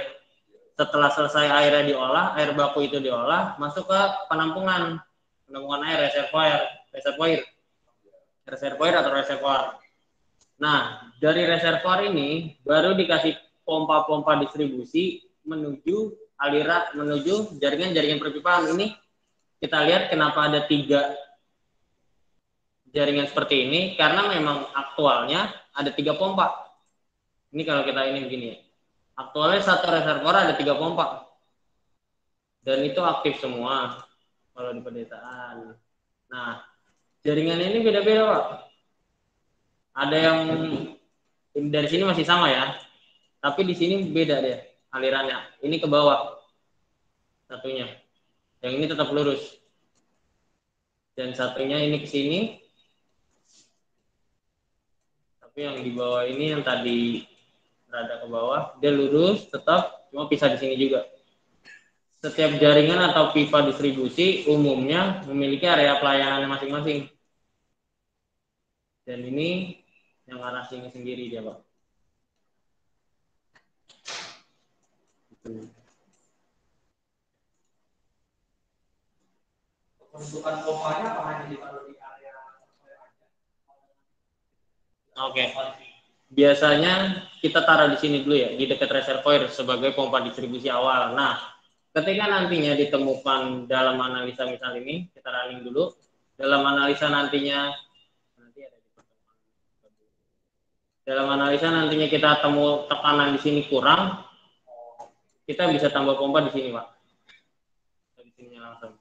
Setelah selesai airnya diolah, air baku itu diolah, masuk ke penampungan air, reservoir atau reservoir. Nah, dari reservoir ini baru dikasih pompa-pompa distribusi menuju aliran, menuju jaringan-jaringan perpipaan. Ini kita lihat kenapa ada 3 jaringan seperti ini, karena memang aktualnya ada 3 pompa. Ini kalau kita ini begini ya. Aktualnya satu reservoir ada 3 pompa. Dan itu aktif semua kalau di pedesaan. Nah, jaringan ini beda-beda, Pak. Ada yang dari sini masih sama ya, tapi di sini beda deh alirannya. Ini ke bawah satunya, yang ini tetap lurus. Dan satunya ini ke sini, tapi yang di bawah ini yang tadi rada ke bawah, dia lurus tetap, cuma pisah di sini juga. Setiap jaringan atau pipa distribusi umumnya memiliki area pelayanannya masing-masing. Dan ini yang arah sini sendiri dia, Pak. Bentukan pompanya apa hanya ditaruh di area Oke. Biasanya kita taruh di sini dulu ya, di dekat reservoir sebagai pompa distribusi awal. Nah, ketika nantinya ditemukan dalam analisa misal ini, kita running dulu. Dalam analisa nantinya kita temu tekanan di sini kurang, kita bisa tambah pompa di sini, Pak. Di sini langsung.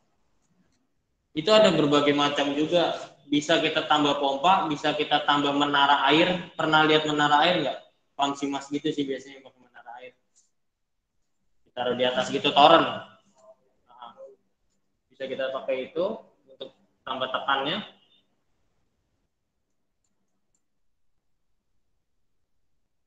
Itu ada berbagai macam juga. Bisa kita tambah pompa, bisa kita tambah menara air. Pernah lihat menara air nggak? Pump Simas gitu sih biasanya pakai menara air. Taruh di atas gitu toren. Nah, bisa kita pakai itu untuk tambah tekannya.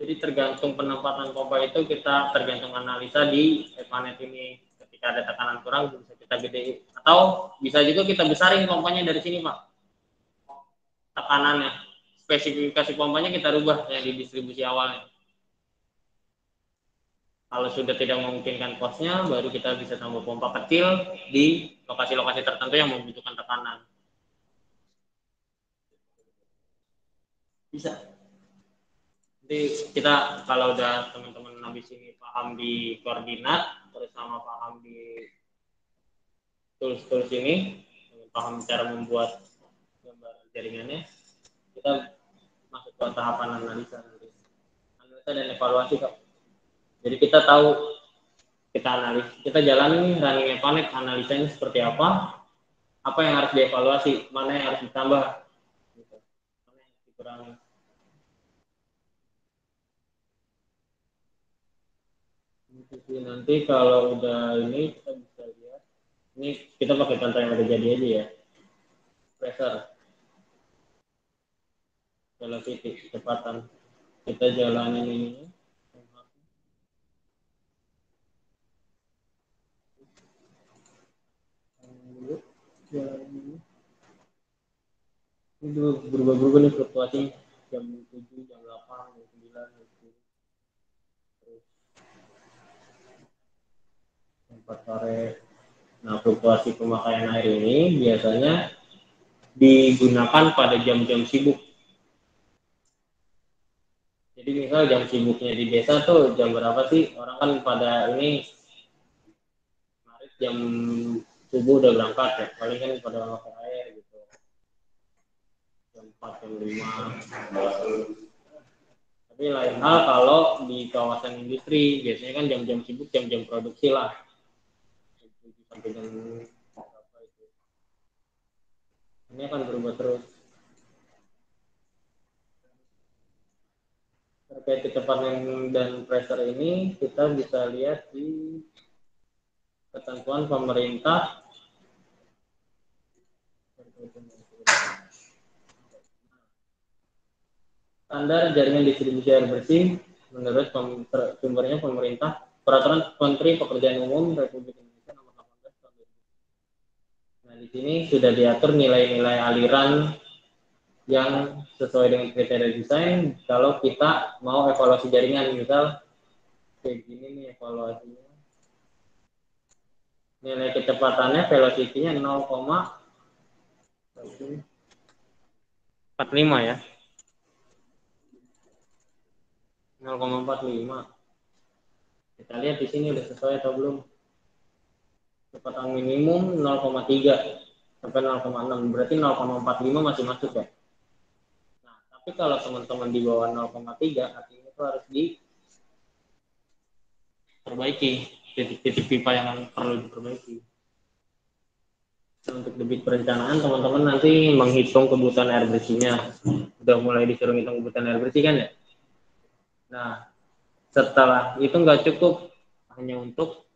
Jadi tergantung penempatan pompa itu kita tergantung analisa di Epanet ini. Ketika ada tekanan kurang bisa kita gedein, atau bisa juga kita besarin pompanya dari sini, Pak. Tekanannya, spesifikasi pompanya kita rubah yang di distribusi awalnya. Kalau sudah tidak memungkinkan kosnya, baru kita bisa tambah pompa kecil di lokasi-lokasi tertentu yang membutuhkan tekanan. Bisa. Jadi kita kalau udah teman-teman habis ini paham di koordinat, terus sama paham di tools-tools ini, paham cara membuat gambar jaringannya, kita masuk ke tahapan analisa nanti. Analisa dan evaluasi, Kak. Jadi kita tahu, kita analis, kita jalani running Epanet, analisanya seperti apa yang harus dievaluasi, mana yang harus ditambah, gitu. Mana yang harus dikurangi. Nanti kalau udah ini kita bisa lihat, ini kita pakai contoh yang udah jadi aja ya. Pressure, velocity, kecepatan. Kita jalanin ini. Ini berubah-ubah nih fluktuasi jam 7, jam 8, jam 9, jam 10. Terus 4 sore. Nah, fluktuasi pemakaian air ini biasanya digunakan pada jam-jam sibuk. Jadi misal jam sibuknya di desa tuh jam berapa sih? Orang kan pada ini jam subuh udah berangkat ya, paling kan pada pakai air gitu. Jam 4, jam 5. Tapi lain hal kalau di kawasan industri, biasanya kan jam-jam sibuk, jam-jam produksi lah. Sampai jam berapa itu. Ini akan berubah terus. Terkait kecepatan dan pressure ini, kita bisa lihat di ketentuan pemerintah. Standar jaringan distribusi air bersih menurut sumbernya pemerintah, Peraturan Menteri Pekerjaan Umum Republik Indonesia Nomor 18 Tahun 2000. Nah, di sini sudah diatur nilai-nilai aliran yang sesuai dengan kriteria desain. Kalau kita mau evaluasi jaringan, misal kayak gini nih evaluasinya. Nilai kecepatannya velocity-nya 0,45 ya. 0,45. Kita lihat di sini udah sesuai atau belum. Kecepatan minimum 0,3 sampai 0,6, berarti 0,45 masih masuk ya. Nah, tapi kalau teman-teman di bawah 0,3 artinya itu harus diperbaiki, titik-titik pipa yang perlu diperbaiki. Untuk debit perencanaan, teman-teman nanti menghitung kebutuhan air bersihnya. Udah mulai disuruh hitung kebutuhan air bersih kan ya? Nah, setelah itu nggak cukup hanya untuk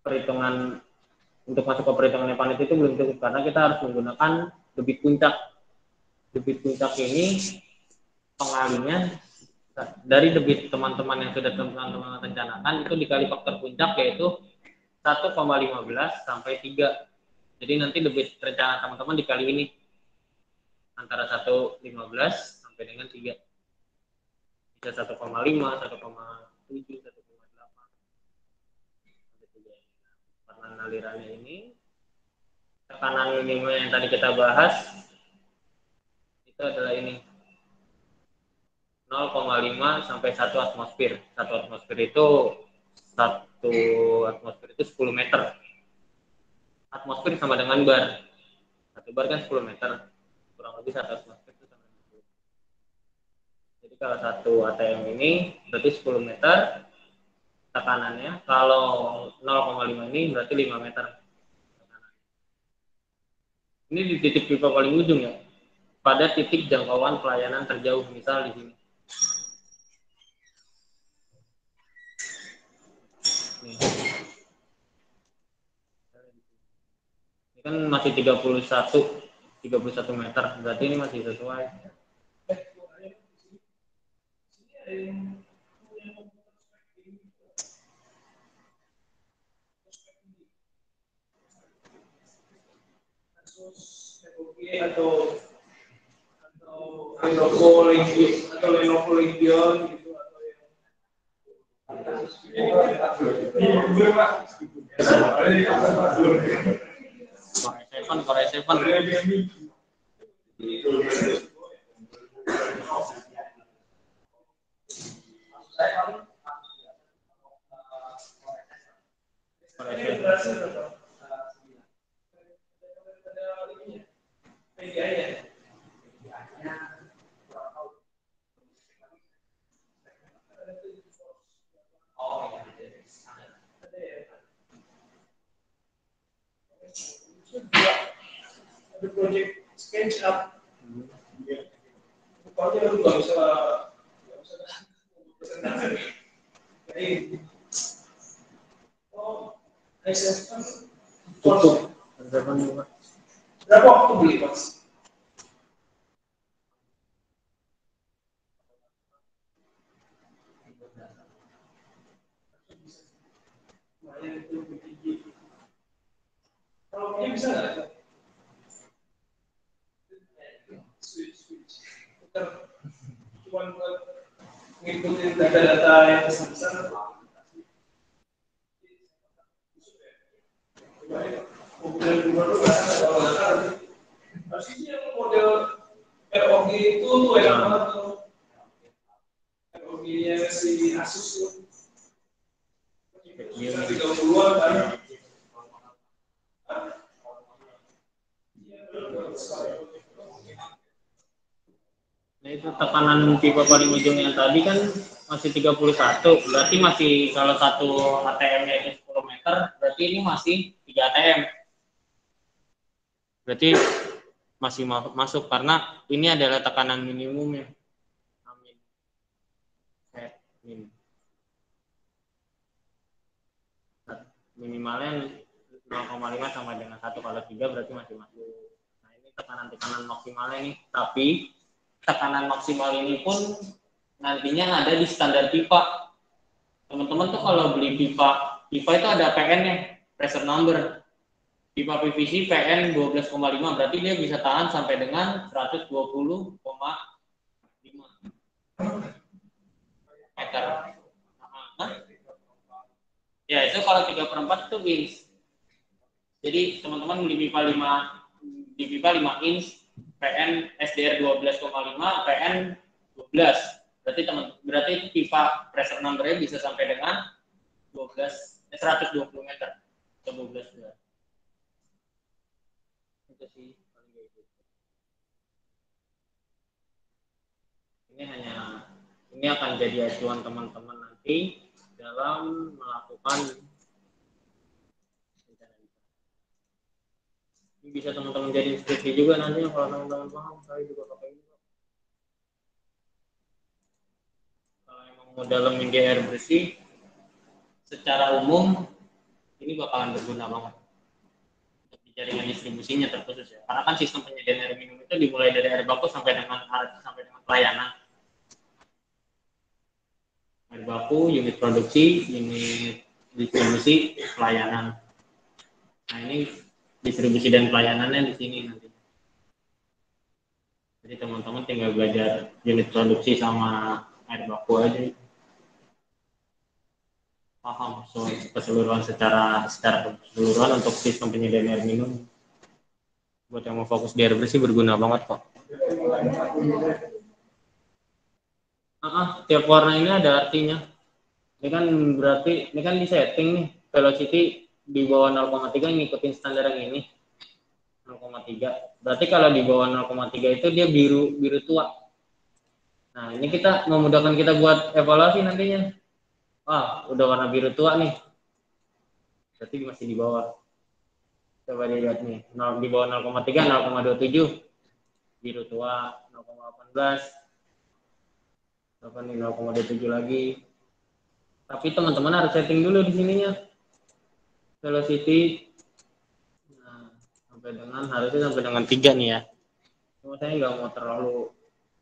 perhitungan, untuk masuk ke perhitungan Epanet itu belum cukup, karena kita harus menggunakan debit puncak. Debit puncak ini pengalinya dari debit teman-teman yang sudah teman-teman rencanakan itu dikali faktor puncak, yaitu 1,15 sampai 3. Jadi nanti debit rencana teman-teman dikali ini antara 1,15 sampai dengan 3. Bisa 1,5, 1,7, 1,8 sampai 3. Karena alirannya ini, tekanan minimum yang tadi kita bahas itu adalah ini 0,5 sampai 1 atmosfer. 1 atmosfer itu 10 meter. Atmosfer sama dengan bar. 1 bar kan 10 meter. Kurang lebih 1 atmosfer itu sama dengan 10. Jadi kalau 1 ATM ini berarti 10 meter tekanannya. Kalau 0,5 ini berarti 5 meter tekanannya. Ini di titik pipa paling ujung ya. Pada titik jangkauan pelayanan terjauh, misal di sini. Ini kan masih 31 meter, berarti ini masih sesuai. Atau Lenovo Legion gitu, Core i7. ada project SketchUp. Pokoknya lu nggak usah jadi SSM Cukup. berapa waktu beli mas? Kalau punya bisa nggak? Switch. Cuma buat ngikutin data-data yang besar-besar. Model baru harusnya model ROG itu enak banget tuh. ROG-nya si Asus tuh. 30-an kan. Nah itu tekanan pipa paling ujung yang tadi kan masih 31, berarti masih, kalau 1 ATM-nya itu 10 meter, berarti ini masih 3 ATM. Berarti masih masuk karena ini adalah tekanan minimumnya. Amin. Minimalnya 0,5 sama dengan 1, kalau 3 berarti masih masuk. Nah ini tekanan maksimalnya nih, tapi tekanan maksimal ini pun nantinya ada di standar pipa. Teman-teman tuh kalau beli pipa itu ada PN-nya, pressure number. Pipa PVC PN 12,5, berarti dia bisa tahan sampai dengan 120,5 meter. Ya itu kalau 3/4 itu inch. Jadi teman-teman beli pipa 5 inch, PN SDR 12,5, PN 12. Berarti pipa pressure number-nya bisa sampai dengan 120 meter atau 12 bar. Itu sih paling gitu. Ini akan jadi acuan teman-teman nanti dalam melakukan rencana. Ini bisa teman-teman jadi instruksi juga nanti kalau teman-teman paham, saya juga pakai ini. Kalau emang mau dalemin di air bersih, secara umum ini bakalan berguna banget untuk di jaringan distribusinya terkhusus ya. Karena kan sistem penyediaan air minum itu dimulai dari air baku sampai dengan pelayanan. Air baku, unit produksi, unit distribusi, pelayanan. Nah ini distribusi dan pelayanannya di sini nanti. Jadi teman-teman tinggal belajar unit produksi sama air baku aja. Paham keseluruhan secara keseluruhan untuk sistem penyediaan air minum. Buat yang mau fokus di air bersih berguna banget kok. Tiap warna ini ada artinya. Ini kan berarti ini kan di setting nih velocity di bawah 0,3 ngikutin standar yang ini 0,3. Berarti kalau di bawah 0,3 itu dia biru tua. Nah ini kita memudahkan kita buat evaluasi nantinya. Udah warna biru tua nih. Berarti masih di bawah. Coba dilihat nih, di bawah 0,3, 0,27 biru tua, 0,18 nih 0,27 lagi. Tapi teman-teman harus setting dulu di sininya velocity. Nah, harusnya sampai dengan 3 nih ya. Cuma saya nggak mau terlalu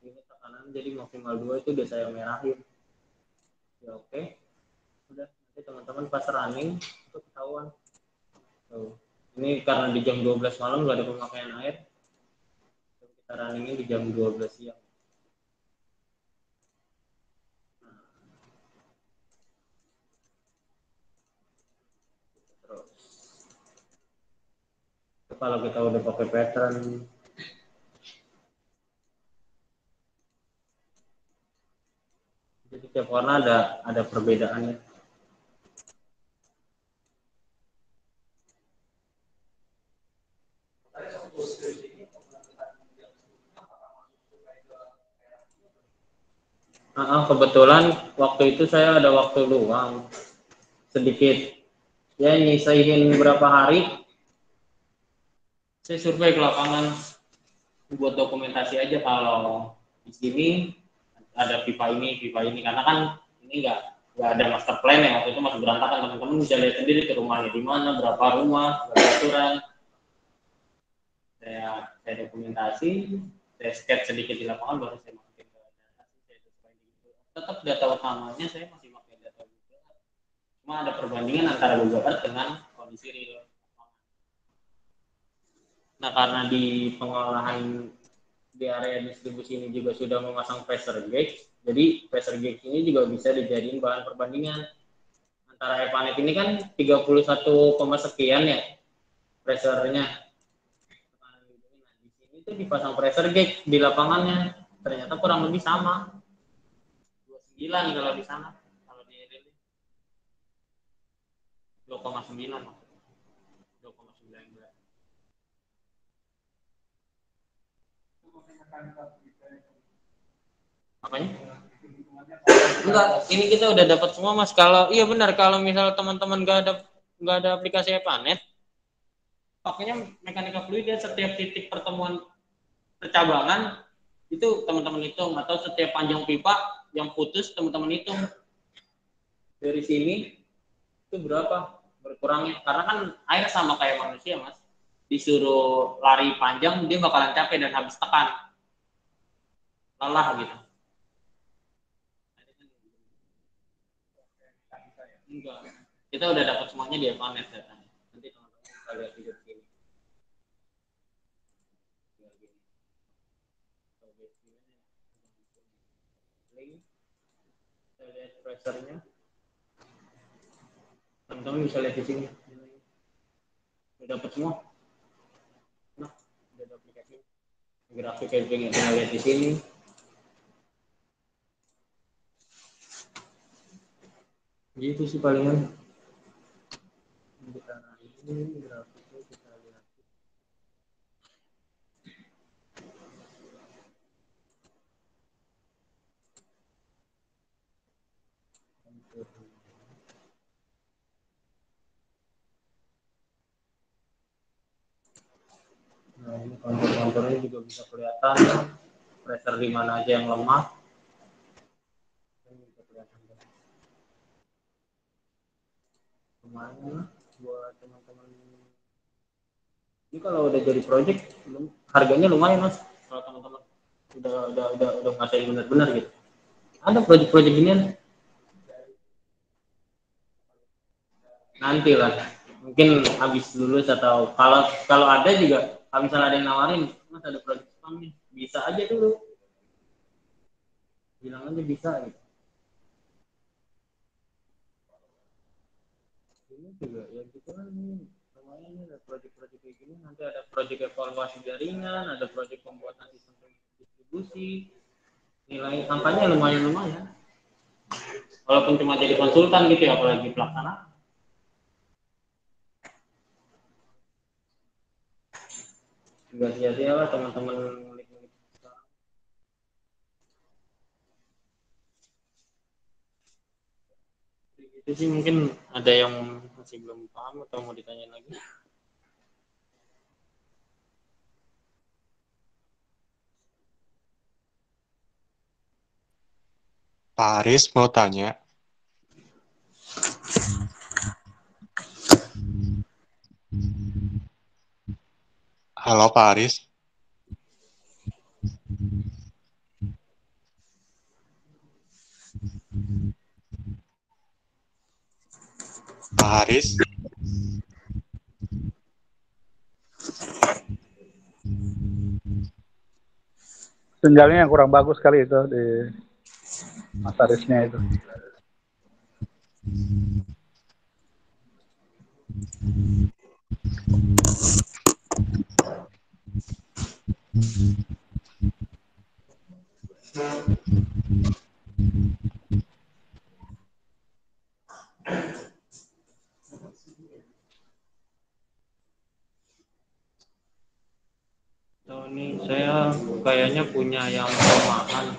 ini tekanan, jadi maksimal 2 itu udah saya merahin. Ya oke. Udah, nanti teman-teman pas running itu ketahuan. Ini karena di jam 12 malam nggak ada pemakaian air. Kita runningnya di jam 12 siang. Terus kalau kita udah pakai pattern, jadi tiap warna ada perbedaannya. Kebetulan waktu itu saya ada waktu luang sedikit, ya nyisain berapa hari, saya survei ke lapangan buat dokumentasi aja kalau di sini ada pipa ini karena kan ini nggak ada master plan ya, waktu itu masih berantakan. Teman-teman bisa lihat sendiri ke rumahnya di mana, berapa rumah, berapa aturan. Saya dokumentasi, saya sketch sedikit di lapangan, baru saya masukin ke data. Tetap data utamanya saya masih pakai data Google. Cuma ada perbandingan antara Google Earth dengan kondisi real. Nah karena di pengolahan di area distribusi ini juga sudah memasang pressure gauge, jadi pressure gauge ini juga bisa dijadiin bahan perbandingan. Antara Epanet ini kan 31, sekian ya pressure-nya. Nah, di sini tuh dipasang pressure gauge di lapangannya, ternyata kurang lebih sama. 29 kalau di sana, kalau di RL 2,9. 2,9. Apanya? Enggak, ini kita udah dapat semua Mas. Kalau iya benar, kalau misal teman-teman nggak ada aplikasi Epanet, pakainya mekanika fluid ya, setiap titik pertemuan percabangan itu teman-teman hitung, atau setiap panjang pipa yang putus teman-teman hitung. Dari sini itu berapa berkurangnya, karena kan air sama kayak manusia Mas, disuruh lari panjang dia bakalan capek dan habis tekan, lelah gitu. Enggak, kita udah dapat semuanya di Epanet datanya. Nanti teman-teman bisa lihat di sini. Kita lihat pressure-nya. Teman-teman bisa lihat di sini. Udah dapat semua. Nah, udah ada aplikasi. Grafik camping yang kita lihat di sini. Gitu sih palingan. Ini grafiknya kita lihat. Nah, ini kontur-konturnya juga bisa kelihatan pressure di mana aja yang lemah. Ini bisa kelihatan. Lumayan buat teman-teman. Ini kalau udah jadi project harganya lumayan mas. Kalau teman-teman udah ngasain benar-benar gitu. Ada project-project ginian. Nanti lah. Mungkin habis lulus atau kalau ada juga kalau misalnya ada yang nawarin, mas ada project spam nih, bisa aja dulu. Bilang aja bisa gitu. Ini juga ya gitu kan ini lumayan nih ada project-project kayak gini. Nanti ada project evaluasi jaringan, ada project pembuatan sistem distribusi. Nilai angkanya lumayan. Walaupun cuma jadi konsultan gitu ya, apalagi pelaksana. Juga sia-sia lah teman-teman ngulik-ngulik sekarang. Itu sih mungkin ada yang masih belum paham atau mau ditanya lagi. Pak Aris mau tanya. Halo Pak Aris. Pak Aris. Sinyalnya yang kurang bagus kali itu di Mas Arisnya itu. So, ini saya kayaknya punya yang rumahan.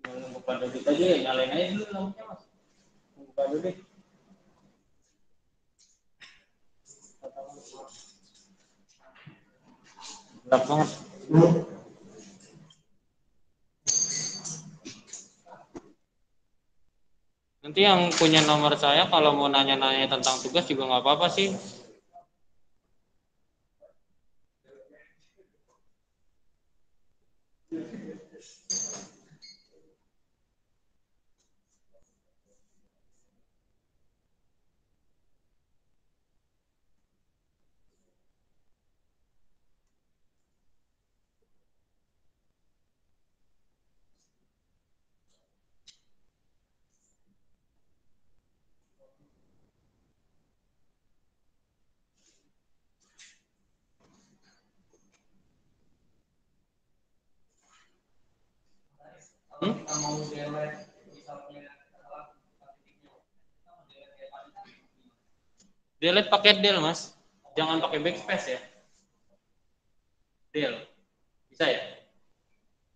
Buka dulu aja, nyalain aja dulu lampunya mas. Buka dulu deh. Gelap banget. Nanti yang punya nomor saya kalau mau nanya-nanya tentang tugas juga nggak apa-apa sih. Delete pakai del, Mas. Jangan pakai backspace ya. Del. Bisa ya?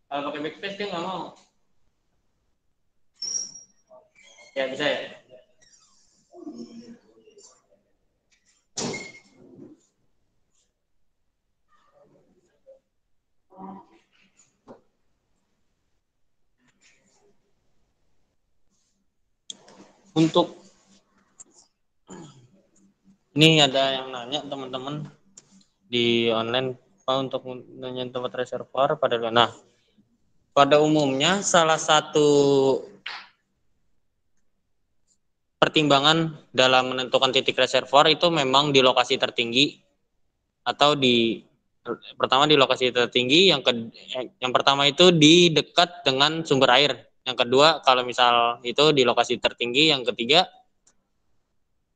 Kalau pakai backspace dia nggak mau. Ya, bisa ya? Untuk ini ada yang nanya teman-teman di online apa untuk nanya tempat reservoir pada umumnya salah satu pertimbangan dalam menentukan titik reservoir itu memang di lokasi tertinggi atau pertama di lokasi tertinggi, yang pertama itu di dekat dengan sumber air, yang kedua kalau misal itu di lokasi tertinggi, yang ketiga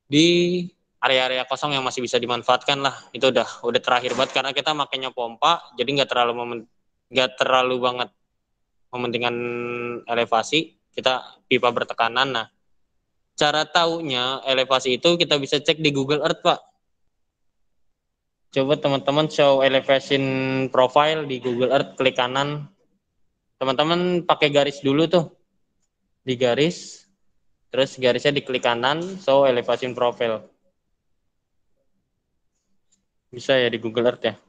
di area-area kosong yang masih bisa dimanfaatkan lah. Itu udah terakhir banget karena kita makainya pompa, jadi nggak terlalu banget mementingkan elevasi, kita pipa bertekanan. Nah, cara taunya elevasi itu kita bisa cek di Google Earth, Pak. Coba teman-teman show elevation profile di Google Earth, klik kanan. Teman-teman pakai garis dulu tuh. Di garis, terus garisnya diklik kanan, show elevation profile. Bisa ya di Google Earth ya.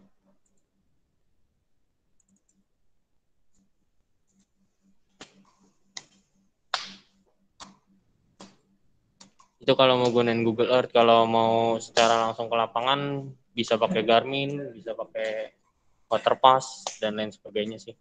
Itu kalau mau gunain Google Earth, kalau mau secara langsung ke lapangan bisa pakai Garmin, bisa pakai Waterpass dan lain sebagainya sih.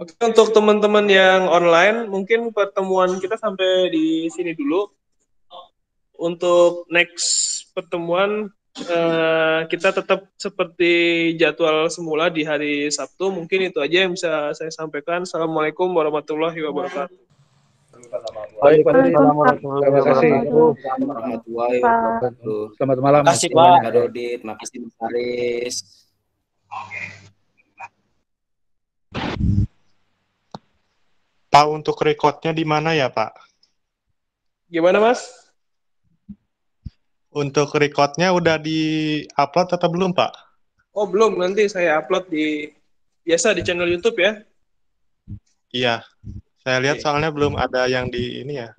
Oke, untuk teman-teman yang online, mungkin pertemuan kita sampai di sini dulu. Untuk next pertemuan, kita tetap seperti jadwal semula di hari Sabtu. Mungkin itu aja yang bisa saya sampaikan. Assalamualaikum warahmatullahi wabarakatuh. Baik, Pak Dodi. Terima kasih. Warahmatullahi wabarakatuh. Selamat malam. Makasih Pak Dodit, makasih Mas Haris. Pak, untuk recordnya di mana ya, Pak? Gimana, Mas? Untuk recordnya udah di-upload atau belum, Pak? Oh, belum. Nanti saya upload biasa di channel YouTube ya. Iya. Saya lihat Oke. soalnya belum ada yang di ini ya.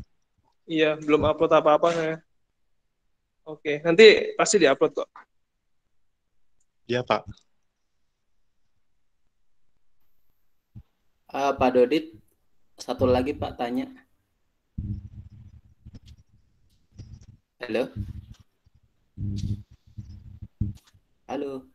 Iya, belum upload apa-apa saya. Oke, nanti pasti diupload kok. Iya, Pak. Pak Dodit, satu lagi Pak tanya. Halo? Halo?